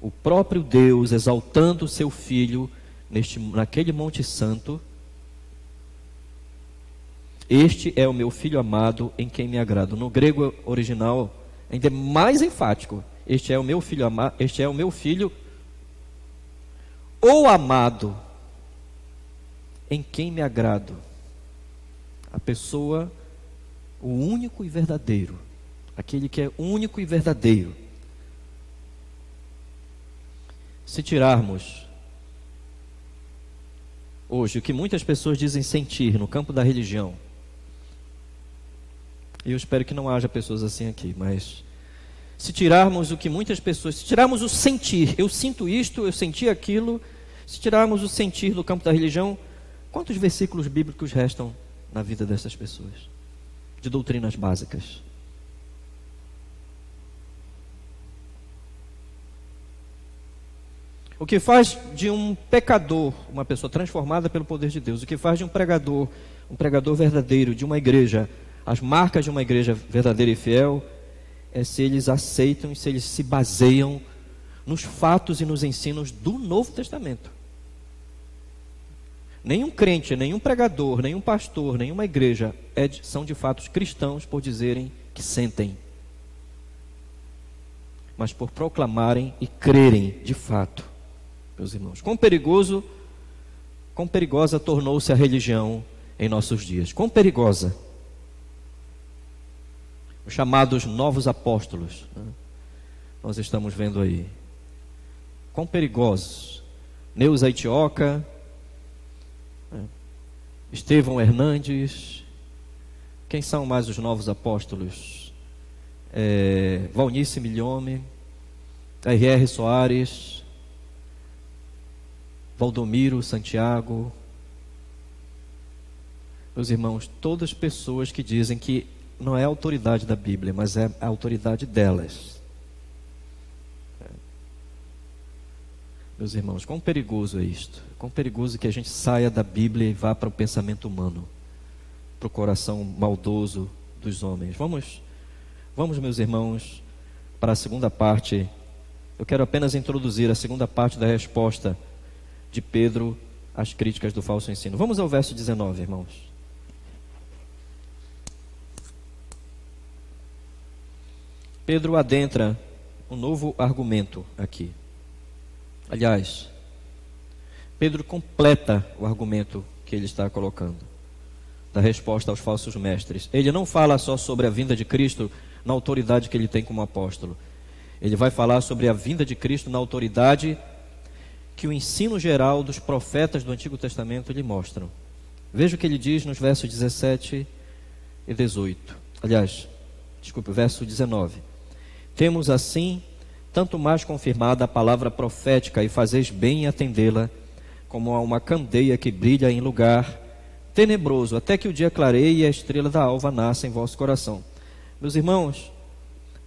o próprio Deus exaltando o seu Filho naquele Monte Santo. Este é o meu Filho amado, em quem me agrado. No grego original, ainda é mais enfático. Este é o meu Filho amado, este é o meu Filho, o amado, em quem me agrado. A pessoa, o único e verdadeiro, aquele que é único e verdadeiro. Se tirarmos hoje o que muitas pessoas dizem sentir no campo da religião, E eu espero que não haja pessoas assim aqui, mas se tirarmos o que muitas pessoas, se tirarmos o sentir, eu sinto isto, eu senti aquilo, se tirarmos o sentir do campo da religião, quantos versículos bíblicos restam na vida dessas pessoas? De doutrinas básicas. O que faz de um pecador uma pessoa transformada pelo poder de Deus, o que faz de um pregador verdadeiro, de uma igreja, as marcas de uma igreja verdadeira e fiel, é se eles aceitam e se eles se baseiam nos fatos e nos ensinos do Novo Testamento. Nenhum crente, nenhum pregador, nenhum pastor, nenhuma igreja são de fato cristãos por dizerem que sentem, mas por proclamarem e crerem de fato. Meus irmãos, quão perigosa tornou-se a religião em nossos dias. Quão perigosa. Os chamados novos apóstolos, né? Nós estamos vendo aí. Quão perigosos. Neuza Itioca, Estevão Hernandes. Quem são mais os novos apóstolos? Valnice Milhome, R.R. Soares, Valdomiro Santiago. Meus irmãos, todas pessoas que dizem que não é a autoridade da Bíblia, mas é a autoridade delas. Meus irmãos, quão perigoso é isto? Quão perigoso que a gente saia da Bíblia e vá para o pensamento humano, para o coração maldoso dos homens. Vamos, meus irmãos, para a segunda parte. Eu quero apenas introduzir a segunda parte da resposta de Pedro às críticas do falso ensino. Vamos ao verso 19, irmãos. Pedro adentra um novo argumento aqui. Aliás, Pedro completa o argumento que ele está colocando, da resposta aos falsos mestres. Ele não fala só sobre a vinda de Cristo na autoridade que ele tem como apóstolo. Ele vai falar sobre a vinda de Cristo na autoridade que o ensino geral dos profetas do Antigo Testamento lhe mostram. Veja o que ele diz nos versos 17 e 18. Verso 19. Temos assim tanto mais confirmada a palavra profética, e fazeis bem em atendê-la, como a uma candeia que brilha em lugar tenebroso, até que o dia clareie e a estrela da alva nasça em vosso coração. Meus irmãos,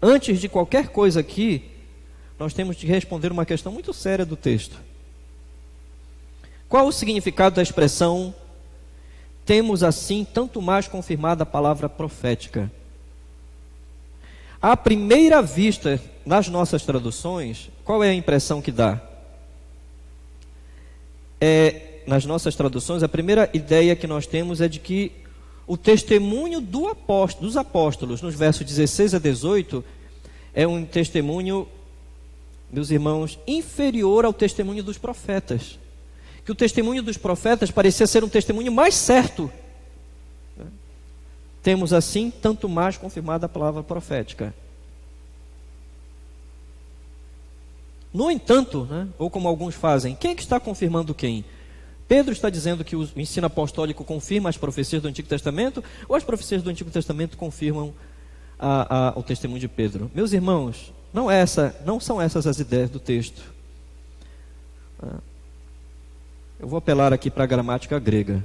antes de qualquer coisa aqui, nós temos de responder uma questão muito séria do texto. Qual o significado da expressão temos assim tanto mais confirmada a palavra profética? À primeira vista, nas nossas traduções, qual é a impressão que dá? Nas nossas traduções, a primeira ideia que nós temos é de que o testemunho dos apóstolos, nos versos 16 a 18, é um testemunho, meus irmãos, inferior ao testemunho dos profetas. Que o testemunho dos profetas parecia ser um testemunho mais certo. Temos assim tanto mais confirmada a palavra profética. No entanto, ou como alguns fazem, quem é que está confirmando quem? Pedro está dizendo que o ensino apostólico confirma as profecias do Antigo Testamento, ou as profecias do Antigo Testamento confirmam o testemunho de Pedro? Meus irmãos, não são essas as ideias do texto. Eu vou apelar aqui para a gramática grega.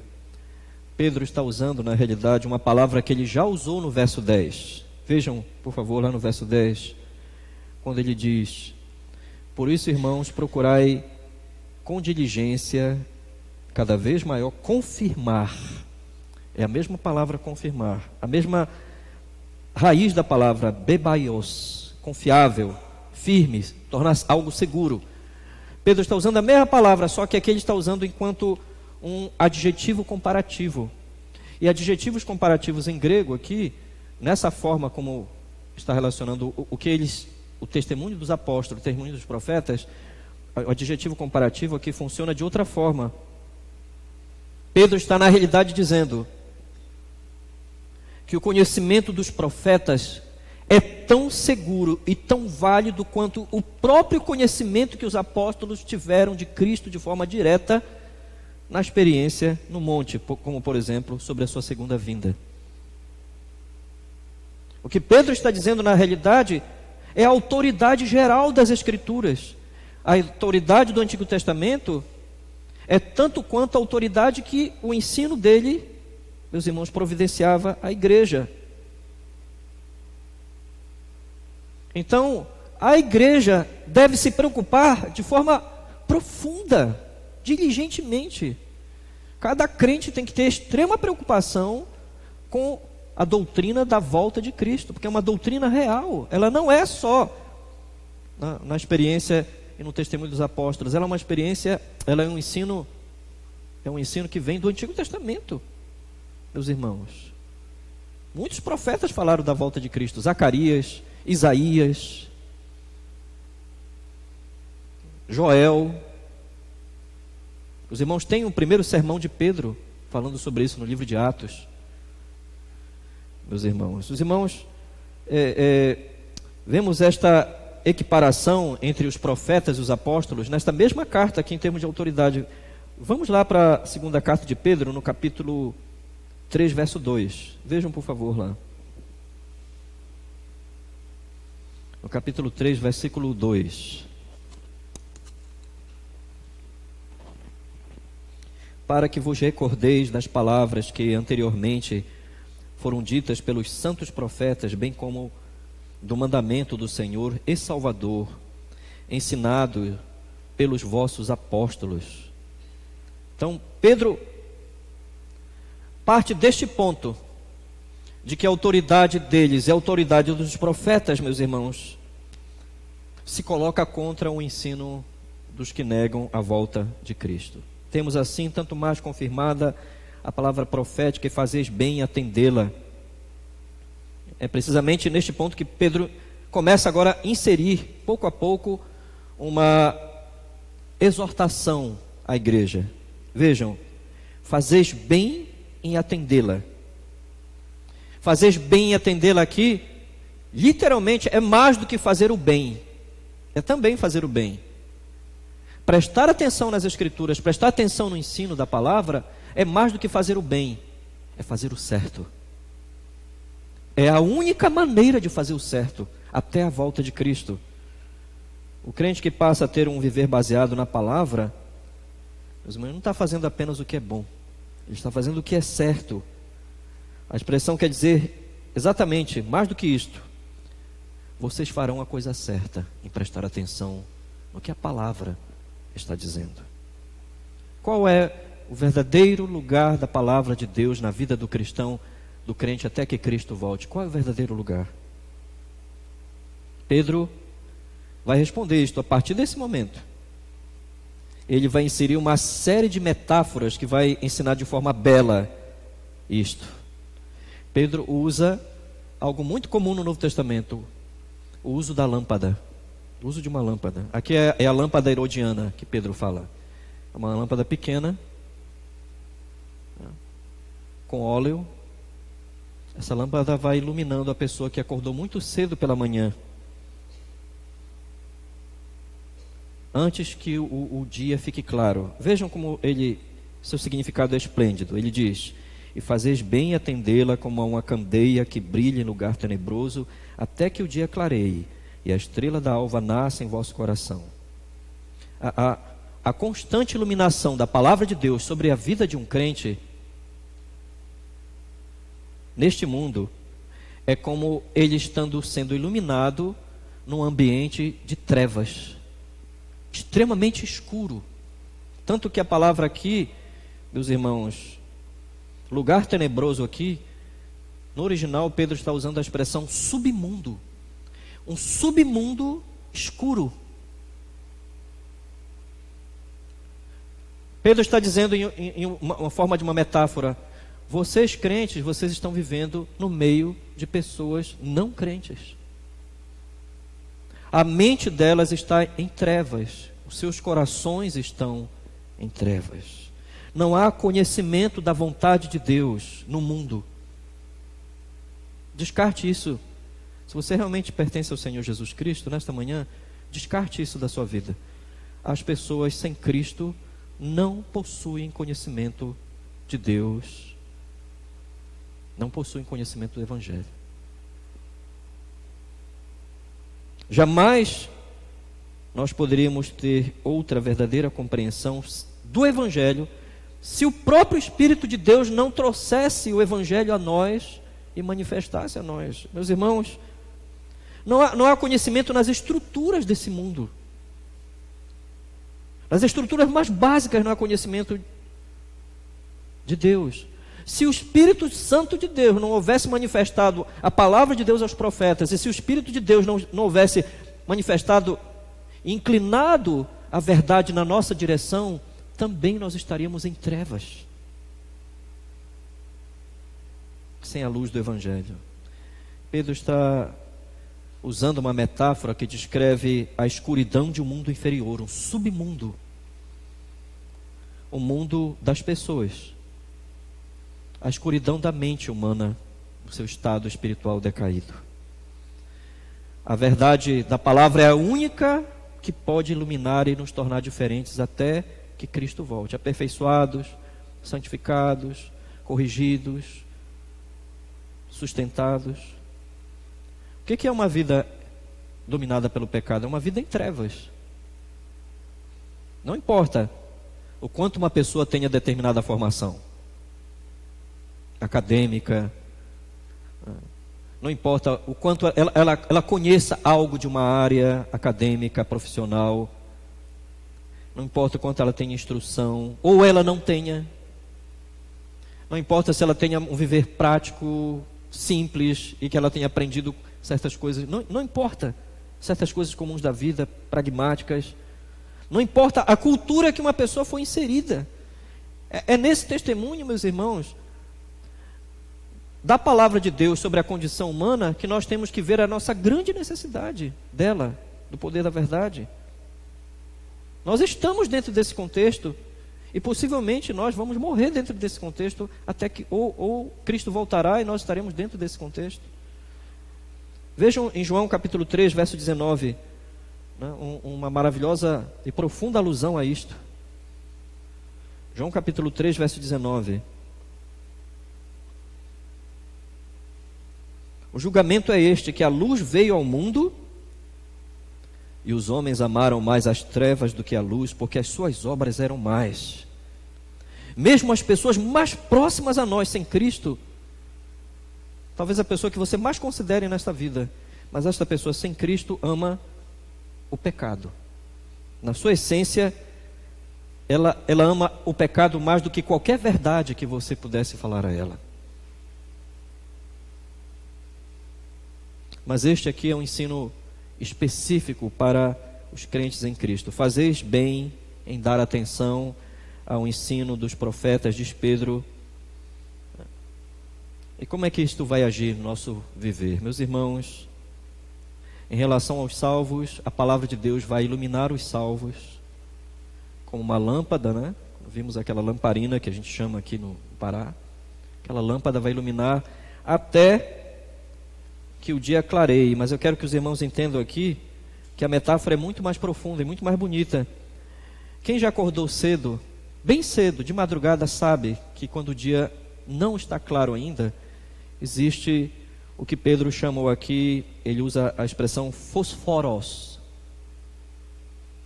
Pedro está usando, na realidade, uma palavra que ele já usou no verso 10. Vejam, por favor, lá no verso 10, quando ele diz: por isso, irmãos, procurai com diligência, cada vez maior, confirmar. É a mesma palavra confirmar, a mesma raiz da palavra bebaios, confiável, firme, tornar algo seguro. Pedro está usando a mesma palavra, só que aqui ele está usando enquanto um adjetivo comparativo. E adjetivos comparativos em grego aqui, nessa forma como está relacionando o testemunho dos apóstolos, o testemunho dos profetas, o adjetivo comparativo aqui funciona de outra forma. Pedro está na realidade dizendo que o conhecimento dos profetas é tão seguro e tão válido quanto o próprio conhecimento que os apóstolos tiveram de Cristo de forma direta na experiência no monte, como por exemplo sobre a sua segunda vinda. O que Pedro está dizendo na realidade é a autoridade geral das Escrituras. A autoridade do Antigo Testamento é tanto quanto a autoridade que o ensino dele, meus irmãos, providenciava à igreja. Então, a igreja deve se preocupar de forma profunda, diligentemente. Cada crente tem que ter extrema preocupação com a doutrina da volta de Cristo, porque é uma doutrina real. Ela não é só na experiência e no testemunho dos apóstolos. Ela é uma experiência, ela é um ensino que vem do Antigo Testamento, meus irmãos. Muitos profetas falaram da volta de Cristo. Zacarias, Isaías, Joel. Os irmãos têm o primeiro sermão de Pedro falando sobre isso no livro de Atos. Meus irmãos, os irmãos, vemos esta equiparação entre os profetas e os apóstolos nesta mesma carta aqui em termos de autoridade. Vamos lá para a segunda carta de Pedro, no capítulo 3, verso 2. Vejam, por favor, lá. No capítulo 3, versículo 2. Para que vos recordeis das palavras que anteriormente foram ditas pelos santos profetas, bem como do mandamento do Senhor e Salvador, ensinado pelos vossos apóstolos. Então, Pedro parte deste ponto, de que a autoridade deles e a autoridade dos profetas, meus irmãos, se coloca contra o ensino dos que negam a volta de Cristo. Temos assim, tanto mais confirmada a palavra profética, e fazeis bem em atendê-la. É precisamente neste ponto que Pedro começa agora a inserir, pouco a pouco, uma exortação à igreja. Vejam, fazeis bem em atendê-la. Fazeis bem em atendê-la aqui, literalmente, é mais do que fazer o bem. É também fazer o bem. Prestar atenção nas Escrituras, prestar atenção no ensino da palavra, é mais do que fazer o bem, é fazer o certo. É a única maneira de fazer o certo, até a volta de Cristo. O crente que passa a ter um viver baseado na palavra, meus irmãos, não está fazendo apenas o que é bom, ele está fazendo o que é certo. A expressão quer dizer exatamente, mais do que isto: vocês farão a coisa certa em prestar atenção no que a palavra está dizendo. Qual é o verdadeiro lugar da palavra de Deus na vida do cristão, do crente, até que Cristo volte? Qual é o verdadeiro lugar? Pedro vai responder isto a partir desse momento. Ele vai inserir uma série de metáforas que vai ensinar de forma bela isto. Pedro usa algo muito comum no Novo Testamento: o uso da lâmpada. O uso de uma lâmpada. Aqui é a lâmpada herodiana que Pedro fala. É uma lâmpada pequena, com óleo. Essa lâmpada vai iluminando a pessoa que acordou muito cedo pela manhã, antes que o dia fique claro. Vejam como seu significado é esplêndido. Ele diz: e fazeis bem em atendê-la como a uma candeia que brilha em lugar tenebroso, até que o dia clareie e a estrela da alva nasça em vosso coração. A constante iluminação da palavra de Deus sobre a vida de um crente neste mundo é como ele sendo iluminado num ambiente de trevas, extremamente escuro. Tanto que a palavra aqui, meus irmãos, lugar tenebroso aqui, no original Pedro está usando a expressão submundo. Um submundo escuro. Pedro está dizendo em uma forma de uma metáfora: vocês crentes, vocês estão vivendo no meio de pessoas não crentes. A mente delas está em trevas, os seus corações estão em trevas. Não há conhecimento da vontade de Deus no mundo. Descarte isso. Se você realmente pertence ao Senhor Jesus Cristo, nesta manhã, descarte isso da sua vida. As pessoas sem Cristo não possuem conhecimento de Deus, não possuem conhecimento do Evangelho. Jamais nós poderíamos ter outra verdadeira compreensão do Evangelho se o próprio Espírito de Deus não trouxesse o Evangelho a nós e manifestasse a nós. Meus irmãos, não há conhecimento nas estruturas desse mundo. Nas estruturas mais básicas não há conhecimento de Deus. Se o Espírito Santo de Deus não houvesse manifestado a palavra de Deus aos profetas, e se o Espírito de Deus não houvesse manifestado, inclinado a verdade na nossa direção, também nós estaríamos em trevas, sem a luz do Evangelho. Pedro está usando uma metáfora que descreve a escuridão de um mundo inferior, um submundo, o mundo das pessoas, a escuridão da mente humana, o seu estado espiritual decaído. A verdade da palavra é a única que pode iluminar e nos tornar diferentes até que Cristo volte, aperfeiçoados, santificados, corrigidos, sustentados. O que é uma vida dominada pelo pecado? É uma vida em trevas. Não importa o quanto uma pessoa tenha determinada formação acadêmica, não importa o quanto ela conheça algo de uma área acadêmica, profissional, não importa o quanto ela tenha instrução, ou ela não tenha, não importa se ela tenha um viver prático, simples, e que ela tenha aprendido certas coisas, não importa, certas coisas comuns da vida, pragmáticas, não importa a cultura que uma pessoa foi inserida. É nesse testemunho, meus irmãos, da palavra de Deus sobre a condição humana, que nós temos que ver a nossa grande necessidade dela, do poder da verdade. Nós estamos dentro desse contexto, e possivelmente nós vamos morrer dentro desse contexto, até que ou Cristo voltará e nós estaremos dentro desse contexto. Vejam em João capítulo 3, verso 19, né, uma maravilhosa e profunda alusão a isto. João capítulo 3, verso 19. O julgamento é este, que a luz veio ao mundo, e os homens amaram mais as trevas do que a luz, porque as suas obras eram más. Mesmo as pessoas mais próximas a nós, sem Cristo, talvez a pessoa que você mais considere nesta vida, mas esta pessoa sem Cristo ama o pecado. Na sua essência, ela ama o pecado mais do que qualquer verdade que você pudesse falar a ela. Mas este aqui é um ensino específico para os crentes em Cristo. Fazeis bem em dar atenção ao ensino dos profetas, diz Pedro. E como é que isto vai agir no nosso viver? Meus irmãos, em relação aos salvos, a palavra de Deus vai iluminar os salvos como uma lâmpada, né? Vimos aquela lamparina que a gente chama aqui no Pará. Aquela lâmpada vai iluminar até que o dia clareie. Mas eu quero que os irmãos entendam aqui que a metáfora é muito mais profunda e muito mais bonita. Quem já acordou cedo, bem cedo, de madrugada, sabe que quando o dia não está claro ainda, existe o que Pedro chamou aqui, ele usa a expressão fosforos.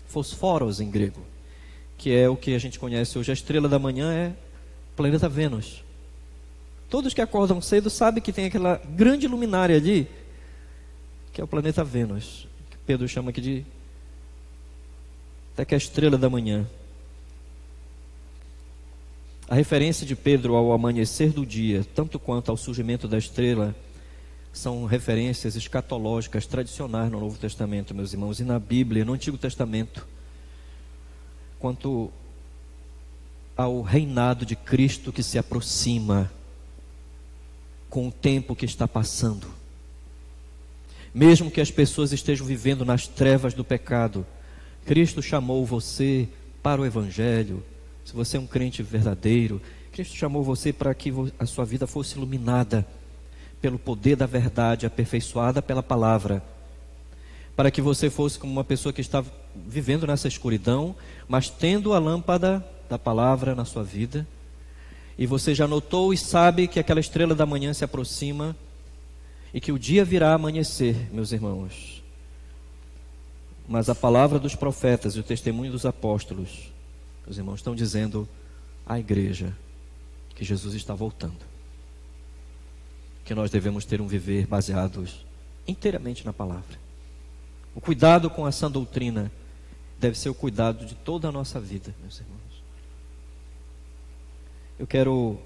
Fosforos em grego, que é o que a gente conhece hoje. A estrela da manhã é o planeta Vênus. Todos que acordam cedo sabem que tem aquela grande luminária ali, que é o planeta Vênus, que Pedro chama aqui de até que a estrela da manhã. A referência de Pedro ao amanhecer do dia, tanto quanto ao surgimento da estrela, são referências escatológicas tradicionais no Novo Testamento, meus irmãos, e na Bíblia, no Antigo Testamento, quanto ao reinado de Cristo que se aproxima com o tempo que está passando. Mesmo que as pessoas estejam vivendo nas trevas do pecado, Cristo chamou você para o Evangelho. Se você é um crente verdadeiro, Cristo chamou você para que a sua vida fosse iluminada pelo poder da verdade, aperfeiçoada pela palavra, para que você fosse como uma pessoa que está vivendo nessa escuridão, mas tendo a lâmpada da palavra na sua vida. E você já notou e sabe que aquela estrela da manhã se aproxima e que o dia virá a amanhecer, meus irmãos. Mas a palavra dos profetas e o testemunho dos apóstolos, os irmãos, estão dizendo à igreja que Jesus está voltando. Que nós devemos ter um viver baseados inteiramente na palavra. O cuidado com a sã doutrina deve ser o cuidado de toda a nossa vida, meus irmãos. Eu quero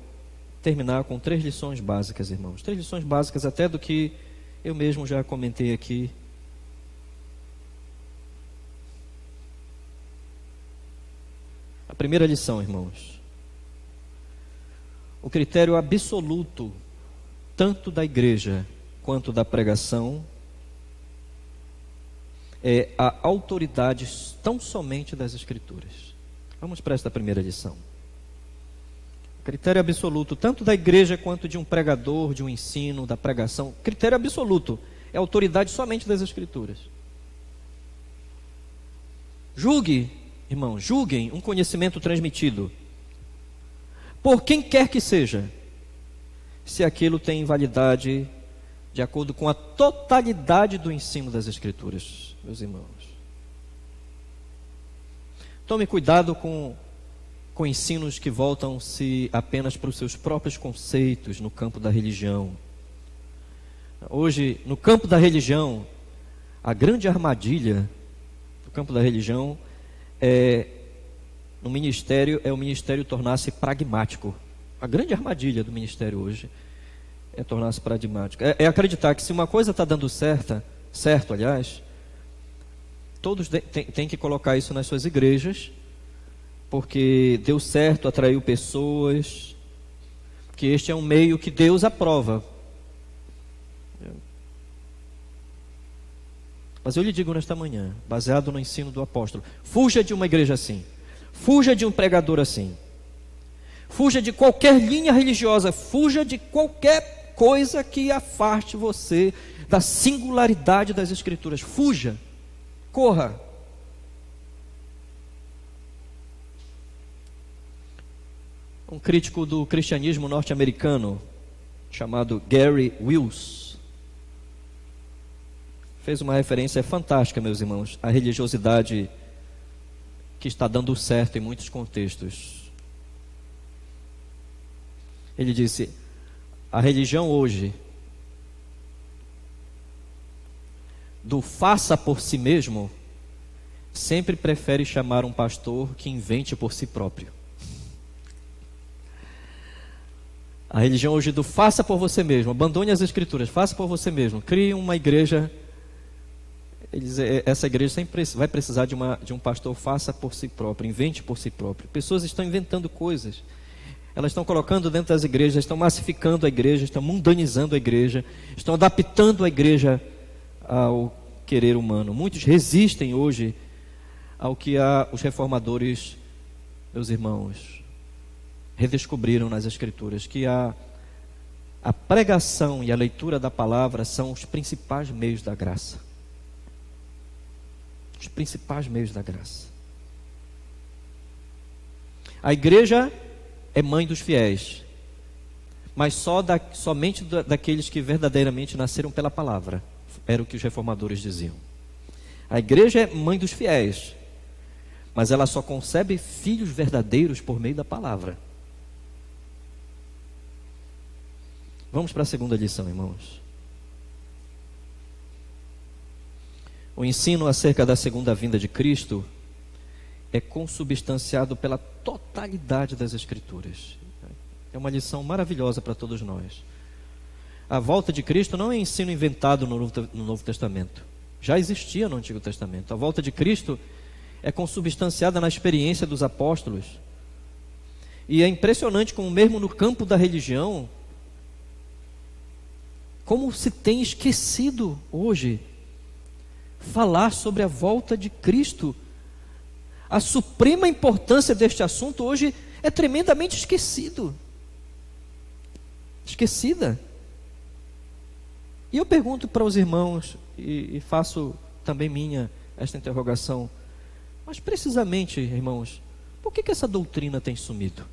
terminar com 3 lições básicas, irmãos. 3 lições básicas até do que eu mesmo já comentei aqui. A primeira lição, irmãos. O critério absoluto, tanto da igreja quanto da pregação, é a autoridade tão somente das Escrituras. Vamos para esta primeira lição. O critério absoluto, tanto da igreja quanto de um pregador, de um ensino, da pregação, critério absoluto é a autoridade somente das Escrituras. Julguem um conhecimento transmitido por quem quer que seja, se aquilo tem validade de acordo com a totalidade do ensino das Escrituras, meus irmãos. Tome cuidado com ensinos que voltam-se apenas para os seus próprios conceitos no campo da religião. Hoje, no campo da religião, a grande armadilha do campo da religião o ministério tornar-se pragmático. A grande armadilha do ministério hoje é tornar-se pragmático. É acreditar que se uma coisa está dando certo, todos têm que colocar isso nas suas igrejas, porque deu certo, atraiu pessoas, que este é um meio que Deus aprova. Mas eu lhe digo nesta manhã, baseado no ensino do apóstolo, fuja de uma igreja assim, fuja de um pregador assim, fuja de qualquer linha religiosa, fuja de qualquer coisa que afaste você da singularidade das Escrituras. Fuja, corra. Um crítico do cristianismo norte-americano, chamado Gary Wills, fez uma referência fantástica, meus irmãos, à religiosidade que está dando certo em muitos contextos. Ele disse: a religião hoje, do faça por si mesmo, sempre prefere chamar um pastor que invente por si próprio. A religião hoje do faça por você mesmo, abandone as Escrituras, faça por você mesmo, crie uma igreja. Essa igreja sempre vai precisar de um pastor, faça por si próprio, invente por si próprio. Pessoas estão inventando coisas, elas estão colocando dentro das igrejas, estão massificando a igreja, estão mundanizando a igreja, estão adaptando a igreja ao querer humano. Muitos resistem hoje ao que os reformadores, meus irmãos, redescobriram nas Escrituras, que a pregação e a leitura da palavra são os principais meios da graça. Os principais meios da graça. A igreja é mãe dos fiéis, mas somente daqueles que verdadeiramente nasceram pela palavra. Era o que os reformadores diziam. A igreja é mãe dos fiéis, mas ela só concebe filhos verdadeiros por meio da palavra. Vamos para a segunda lição, irmãos. O ensino acerca da segunda vinda de Cristo é consubstanciado pela totalidade das Escrituras. É uma lição maravilhosa para todos nós. A volta de Cristo não é ensino inventado no Novo Testamento. Já existia no Antigo Testamento. A volta de Cristo é consubstanciada na experiência dos apóstolos. E é impressionante como mesmo no campo da religião, como se tem esquecido hoje falar sobre a volta de Cristo. A suprema importância deste assunto hoje é tremendamente esquecida. E eu pergunto para os irmãos, e faço também minha esta interrogação, mas precisamente, irmãos, por que essa doutrina tem sumido?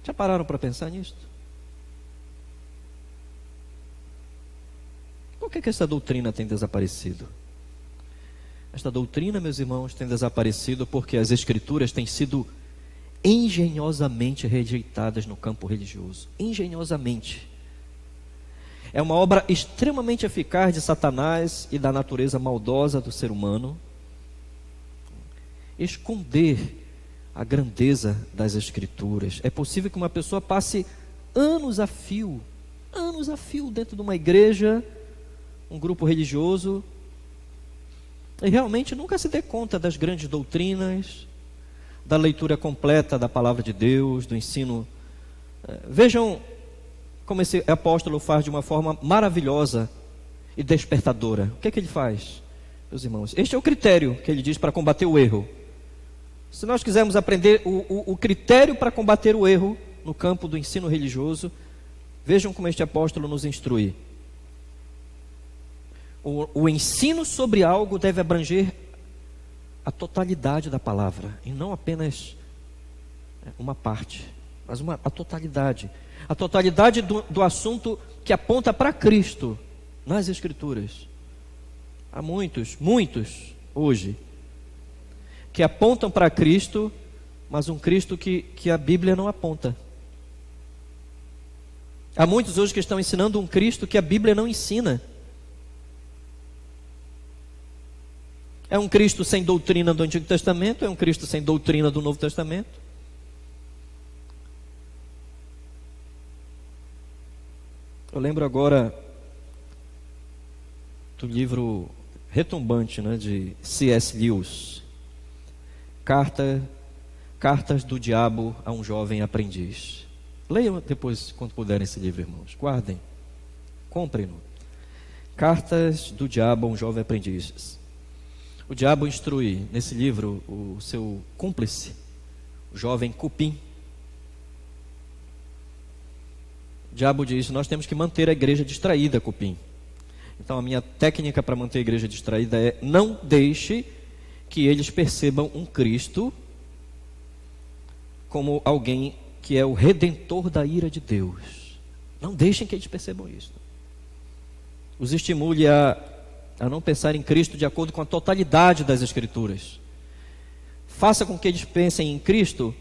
Já pararam para pensar nisso? Por que essa doutrina tem desaparecido? Esta doutrina, meus irmãos, tem desaparecido porque as Escrituras têm sido engenhosamente rejeitadas no campo religioso. Engenhosamente. É uma obra extremamente eficaz de Satanás e da natureza maldosa do ser humano esconder a grandeza das Escrituras. É possível que uma pessoa passe anos a fio dentro de uma igreja, um grupo religioso, e realmente nunca se dê conta das grandes doutrinas, da leitura completa da palavra de Deus, do ensino. Vejam como esse apóstolo faz de uma forma maravilhosa e despertadora. O que é que ele faz, meus irmãos? Este é o critério que ele diz para combater o erro. Se nós quisermos aprender o critério para combater o erro no campo do ensino religioso, vejam como este apóstolo nos instrui. O ensino sobre algo deve abranger a totalidade da palavra, e não apenas uma parte, mas a totalidade. A totalidade do assunto que aponta para Cristo nas Escrituras. Há muitos hoje que apontam para Cristo, mas um Cristo que a Bíblia não aponta. Há muitos hoje que estão ensinando um Cristo que a Bíblia não ensina. É um Cristo sem doutrina do Antigo Testamento, é um Cristo sem doutrina do Novo Testamento. Eu lembro agora do livro retumbante, de C.S. Lewis, Cartas do Diabo a um Jovem Aprendiz. Leiam depois, quando puderem, esse livro, irmãos. Guardem, comprem-no. Cartas do Diabo a um Jovem Aprendiz. O diabo instrui nesse livro o seu cúmplice, o jovem Cupim. O diabo diz: nós temos que manter a igreja distraída, Cupim. Então a minha técnica para manter a igreja distraída é: não deixe que eles percebam um Cristo como alguém que é o redentor da ira de Deus. Não deixem que eles percebam isso. Os estimule a não pensar em Cristo de acordo com a totalidade das Escrituras. Faça com que eles pensem em Cristo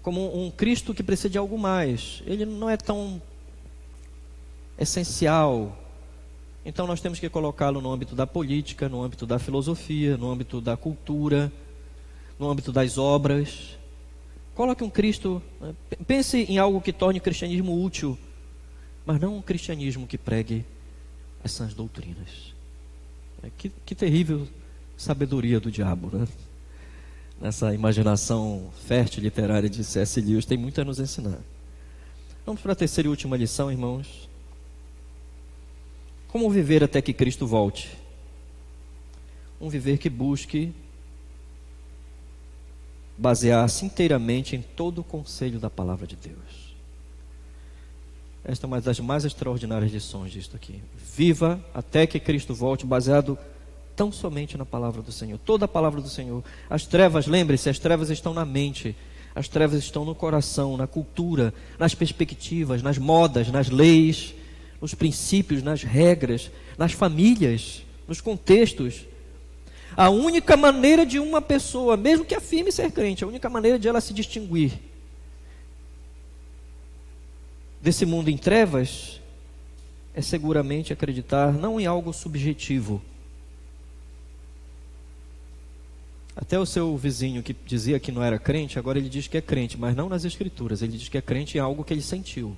como um Cristo que precisa de algo mais. Ele não é tão essencial. Então nós temos que colocá-lo no âmbito da política, no âmbito da filosofia, no âmbito da cultura, no âmbito das obras. Coloque um Cristo, pense em algo que torne o cristianismo útil, mas não um cristianismo que pregue as sãs doutrinas. Que terrível sabedoria do diabo, Nessa imaginação fértil literária de C.S. Lewis, tem muito a nos ensinar. Vamos para a terceira e última lição, irmãos. Como viver até que Cristo volte? Um viver que busque basear-se inteiramente em todo o conselho da palavra de Deus. Esta é uma das mais extraordinárias lições disto aqui. Viva até que Cristo volte, baseado tão somente na palavra do Senhor. Toda a palavra do Senhor. As trevas, lembre-se, as trevas estão na mente. As trevas estão no coração, na cultura, nas perspectivas, nas modas, nas leis, nos princípios, nas regras, nas famílias, nos contextos. A única maneira de uma pessoa, mesmo que afirme ser crente, a única maneira de ela se distinguir desse mundo em trevas é seguramente acreditar não em algo subjetivo. Até o seu vizinho que dizia que não era crente, agora ele diz que é crente, mas não nas Escrituras. Ele diz que é crente em algo que ele sentiu.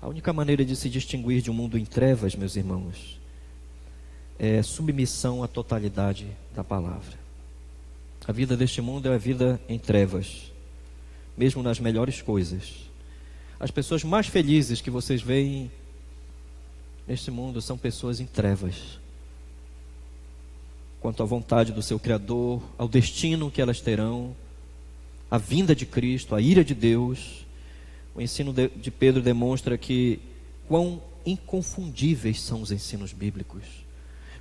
A única maneira de se distinguir de um mundo em trevas, meus irmãos, é submissão à totalidade da palavra. A vida deste mundo é a vida em trevas, mesmo nas melhores coisas. As pessoas mais felizes que vocês veem neste mundo são pessoas em trevas, quanto à vontade do seu Criador, ao destino que elas terão, a vinda de Cristo, a ira de Deus. O ensino de Pedro demonstra que quão inconfundíveis são os ensinos bíblicos,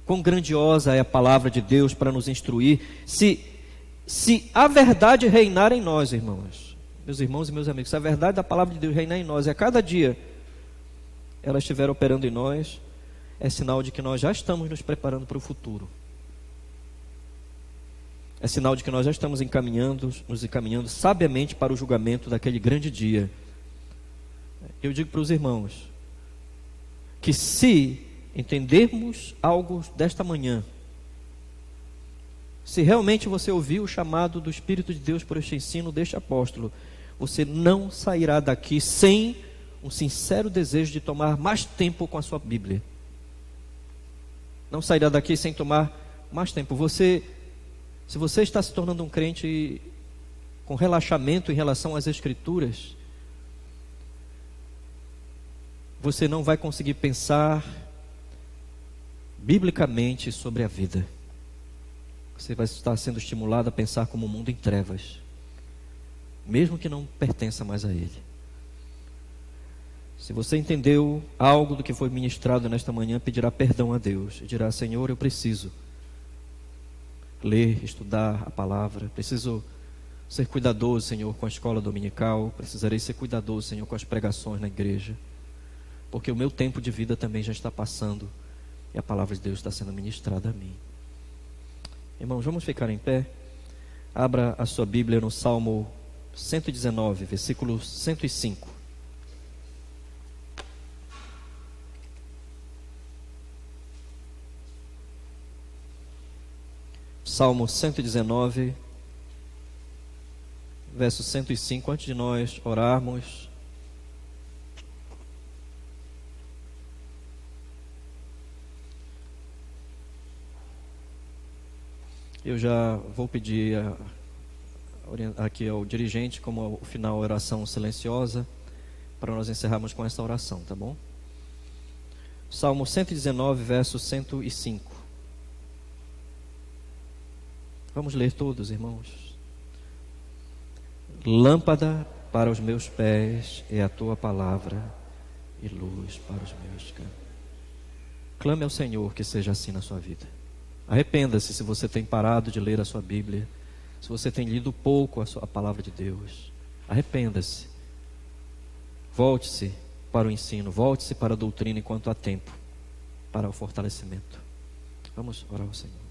quão grandiosa é a palavra de Deus para nos instruir. Se a verdade reinar em nós, irmãos, meus irmãos e meus amigos, se a verdade da palavra de Deus reinar em nós, e a cada dia ela estiver operando em nós, é sinal de que nós já estamos nos preparando para o futuro. É sinal de que nós já estamos nos encaminhando sabiamente para o julgamento daquele grande dia. Eu digo para os irmãos que se entendermos algo desta manhã, se realmente você ouviu o chamado do Espírito de Deus por este ensino deste apóstolo, você não sairá daqui sem um sincero desejo de tomar mais tempo com a sua Bíblia. Não sairá daqui sem tomar mais tempo. Se você está se tornando um crente com relaxamento em relação às Escrituras, você não vai conseguir pensar biblicamente sobre a vida. Você vai estar sendo estimulado a pensar como um mundo em trevas, mesmo que não pertença mais a ele. Se você entendeu algo do que foi ministrado nesta manhã, pedirá perdão a Deus e dirá: Senhor, eu preciso ler, estudar a palavra, preciso ser cuidadoso, Senhor, com a escola dominical, precisarei ser cuidadoso, Senhor, com as pregações na igreja, porque o meu tempo de vida também já está passando e a palavra de Deus está sendo ministrada a mim. Irmãos, vamos ficar em pé. Abra a sua Bíblia no Salmo 119, versículo 105. Salmo 119, verso 105. Antes de nós orarmos, eu já vou pedir aqui ao dirigente, como ao final, a oração silenciosa, para nós encerrarmos com essa oração, tá bom? Salmo 119, verso 105. Vamos ler todos, irmãos. Lâmpada para os meus pés é a tua palavra e luz para os meus caminhos. Clame ao Senhor que seja assim na sua vida. Arrependa-se se você tem parado de ler a sua Bíblia, se você tem lido pouco a palavra de Deus. Arrependa-se. Volte-se para o ensino, volte-se para a doutrina enquanto há tempo, para o fortalecimento. Vamos orar ao Senhor.